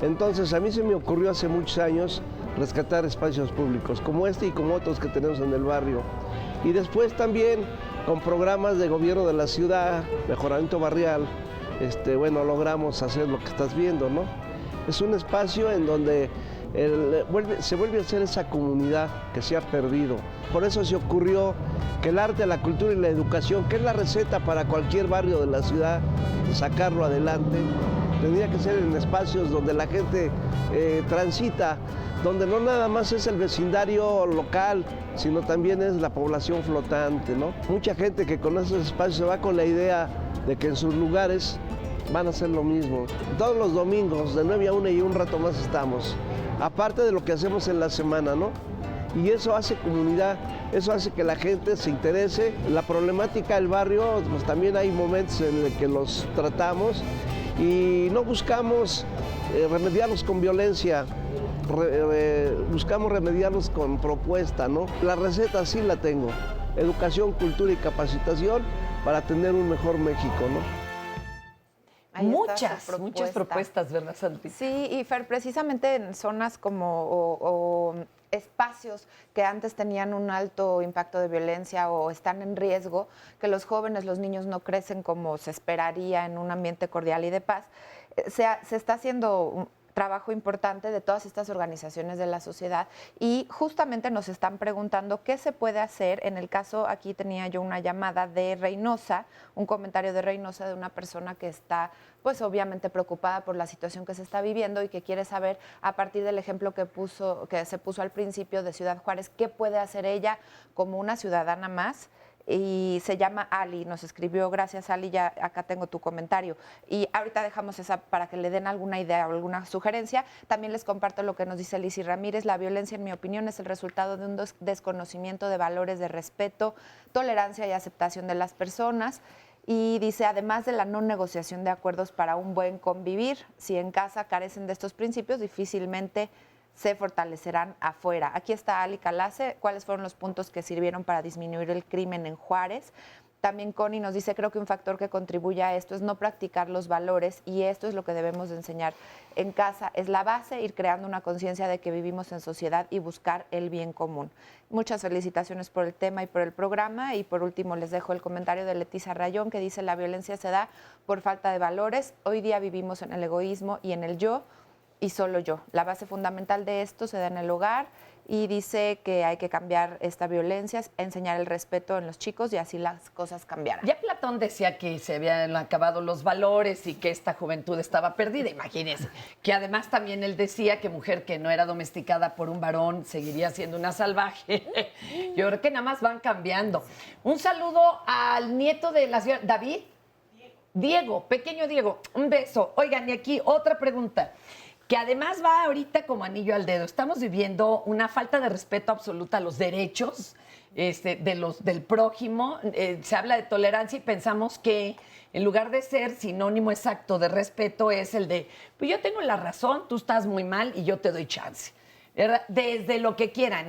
Entonces a mí se me ocurrió hace muchos años rescatar espacios públicos como este y como otros que tenemos en el barrio. Y después también con programas de gobierno de la ciudad, mejoramiento barrial, bueno, logramos hacer lo que estás viendo, ¿no? Es un espacio en donde se vuelve a hacer esa comunidad que se ha perdido. Por eso se ocurrió que el arte, la cultura y la educación, que es la receta para cualquier barrio de la ciudad, sacarlo adelante, tendría que ser en espacios donde la gente transita, donde no nada más es el vecindario local, sino también es la población flotante, ¿no? Mucha gente que conoce esos espacios se va con la idea de que en sus lugares van a hacer lo mismo. Todos los domingos, de 9 a 1 y un rato más estamos, aparte de lo que hacemos en la semana, ¿no? Y eso hace comunidad, eso hace que la gente se interese. La problemática del barrio, pues también hay momentos en los que los tratamos y no buscamos remediarlos con violencia, buscamos remediarlos con propuesta, ¿no? La receta sí la tengo, educación, cultura y capacitación para tener un mejor México, ¿no? Muchas propuestas, ¿verdad, Santi? Sí, y Fer, precisamente en zonas como o espacios que antes tenían un alto impacto de violencia o están en riesgo, que los jóvenes, los niños no crecen como se esperaría en un ambiente cordial y de paz, se está haciendo un trabajo importante de todas estas organizaciones de la sociedad y justamente nos están preguntando qué se puede hacer. En el caso, aquí tenía yo una llamada de Reynosa, un comentario de Reynosa de una persona que está pues obviamente preocupada por la situación que se está viviendo y que quiere saber a partir del ejemplo que se puso al principio de Ciudad Juárez, qué puede hacer ella como una ciudadana más. Y se llama Ali, nos escribió, gracias Ali, ya acá tengo tu comentario. Y ahorita dejamos esa para que le den alguna idea o alguna sugerencia. También les comparto lo que nos dice Lizzy Ramírez. La violencia, en mi opinión, es el resultado de un desconocimiento de valores de respeto, tolerancia y aceptación de las personas. Y dice, además de la no negociación de acuerdos para un buen convivir, si en casa carecen de estos principios, difícilmente se fortalecerán afuera. Aquí está Ali Calace, cuáles fueron los puntos que sirvieron para disminuir el crimen en Juárez. También Connie nos dice, creo que un factor que contribuye a esto es no practicar los valores y esto es lo que debemos de enseñar en casa. Es la base, ir creando una conciencia de que vivimos en sociedad y buscar el bien común. Muchas felicitaciones por el tema y por el programa. Y por último les dejo el comentario de Leticia Rayón que dice, la violencia se da por falta de valores. Hoy día vivimos en el egoísmo y en el yo y solo yo. La base fundamental de esto se da en el hogar y dice que hay que cambiar esta violencia, enseñar el respeto en los chicos y así las cosas cambiarán. Ya Platón decía que se habían acabado los valores y que esta juventud estaba perdida, imagínense. Que además también él decía que mujer que no era domesticada por un varón seguiría siendo una salvaje. Yo creo que nada más van cambiando. Un saludo al nieto de la señora David. Diego, pequeño Diego, un beso. Oigan, y aquí otra pregunta, que además va ahorita como anillo al dedo. Estamos viviendo una falta de respeto absoluta a los derechos del prójimo. Se habla de tolerancia y pensamos que en lugar de ser sinónimo exacto de respeto es el de, pues yo tengo la razón, tú estás muy mal y yo te doy chance. ¿verdad? Desde lo que quieran,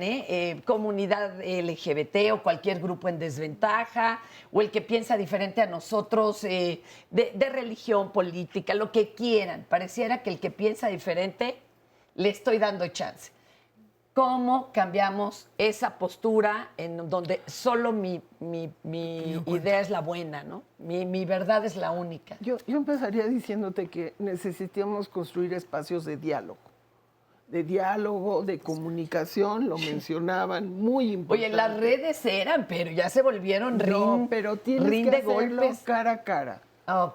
comunidad LGBT o cualquier grupo en desventaja, o el que piensa diferente a nosotros, de religión, política, lo que quieran. Pareciera que el que piensa diferente le estoy dando chance. ¿Cómo cambiamos esa postura en donde solo mi idea es la buena, ¿no? Mi verdad es la única. Yo empezaría diciéndote que necesitamos construir espacios de diálogo, de comunicación, lo mencionaban, muy importante. Oye, las redes eran, pero ya se volvieron pero tienes que hacerlo cara a cara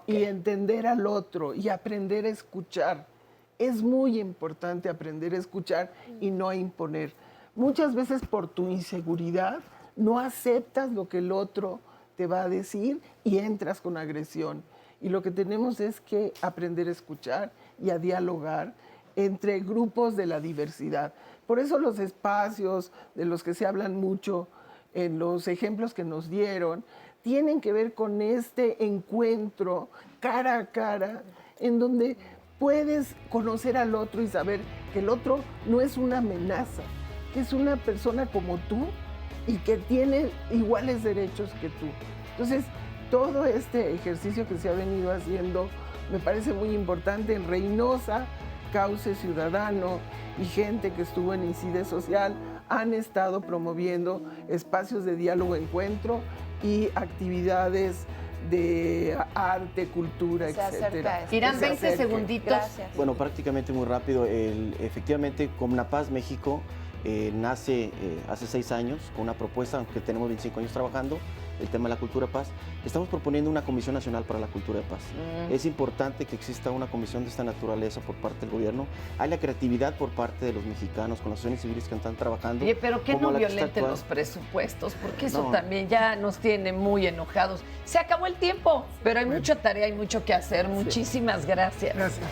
y entender al otro y aprender a escuchar. Es muy importante aprender a escuchar y no a imponer. Muchas veces por tu inseguridad no aceptas lo que el otro te va a decir y entras con agresión. Y lo que tenemos es que aprender a escuchar y a dialogar entre grupos de la diversidad. Por eso los espacios de los que se hablan mucho en los ejemplos que nos dieron tienen que ver con este encuentro cara a cara en donde puedes conocer al otro y saber que el otro no es una amenaza, que es una persona como tú y que tiene iguales derechos que tú. Entonces, todo este ejercicio que se ha venido haciendo me parece muy importante. En Reynosa, Cauce Ciudadano y gente que estuvo en Incide Social han estado promoviendo espacios de diálogo, encuentro y actividades de arte, cultura, etcétera. Irán 20 segunditos. Gracias. Bueno, prácticamente muy rápido. Efectivamente, Comnapaz México nace hace 6 años con una propuesta, aunque tenemos 25 años trabajando, el tema de la cultura paz. Estamos proponiendo una Comisión Nacional para la Cultura de Paz. Es importante que exista una comisión de esta naturaleza por parte del gobierno. Hay la creatividad por parte de los mexicanos con las asociaciones civiles que están trabajando. Oye, pero que no como la que está violenten actual. los presupuestos, porque eso también ya nos tiene muy enojados. Se acabó el tiempo, pero hay mucha tarea, hay mucho que hacer. Muchísimas gracias. Gracias.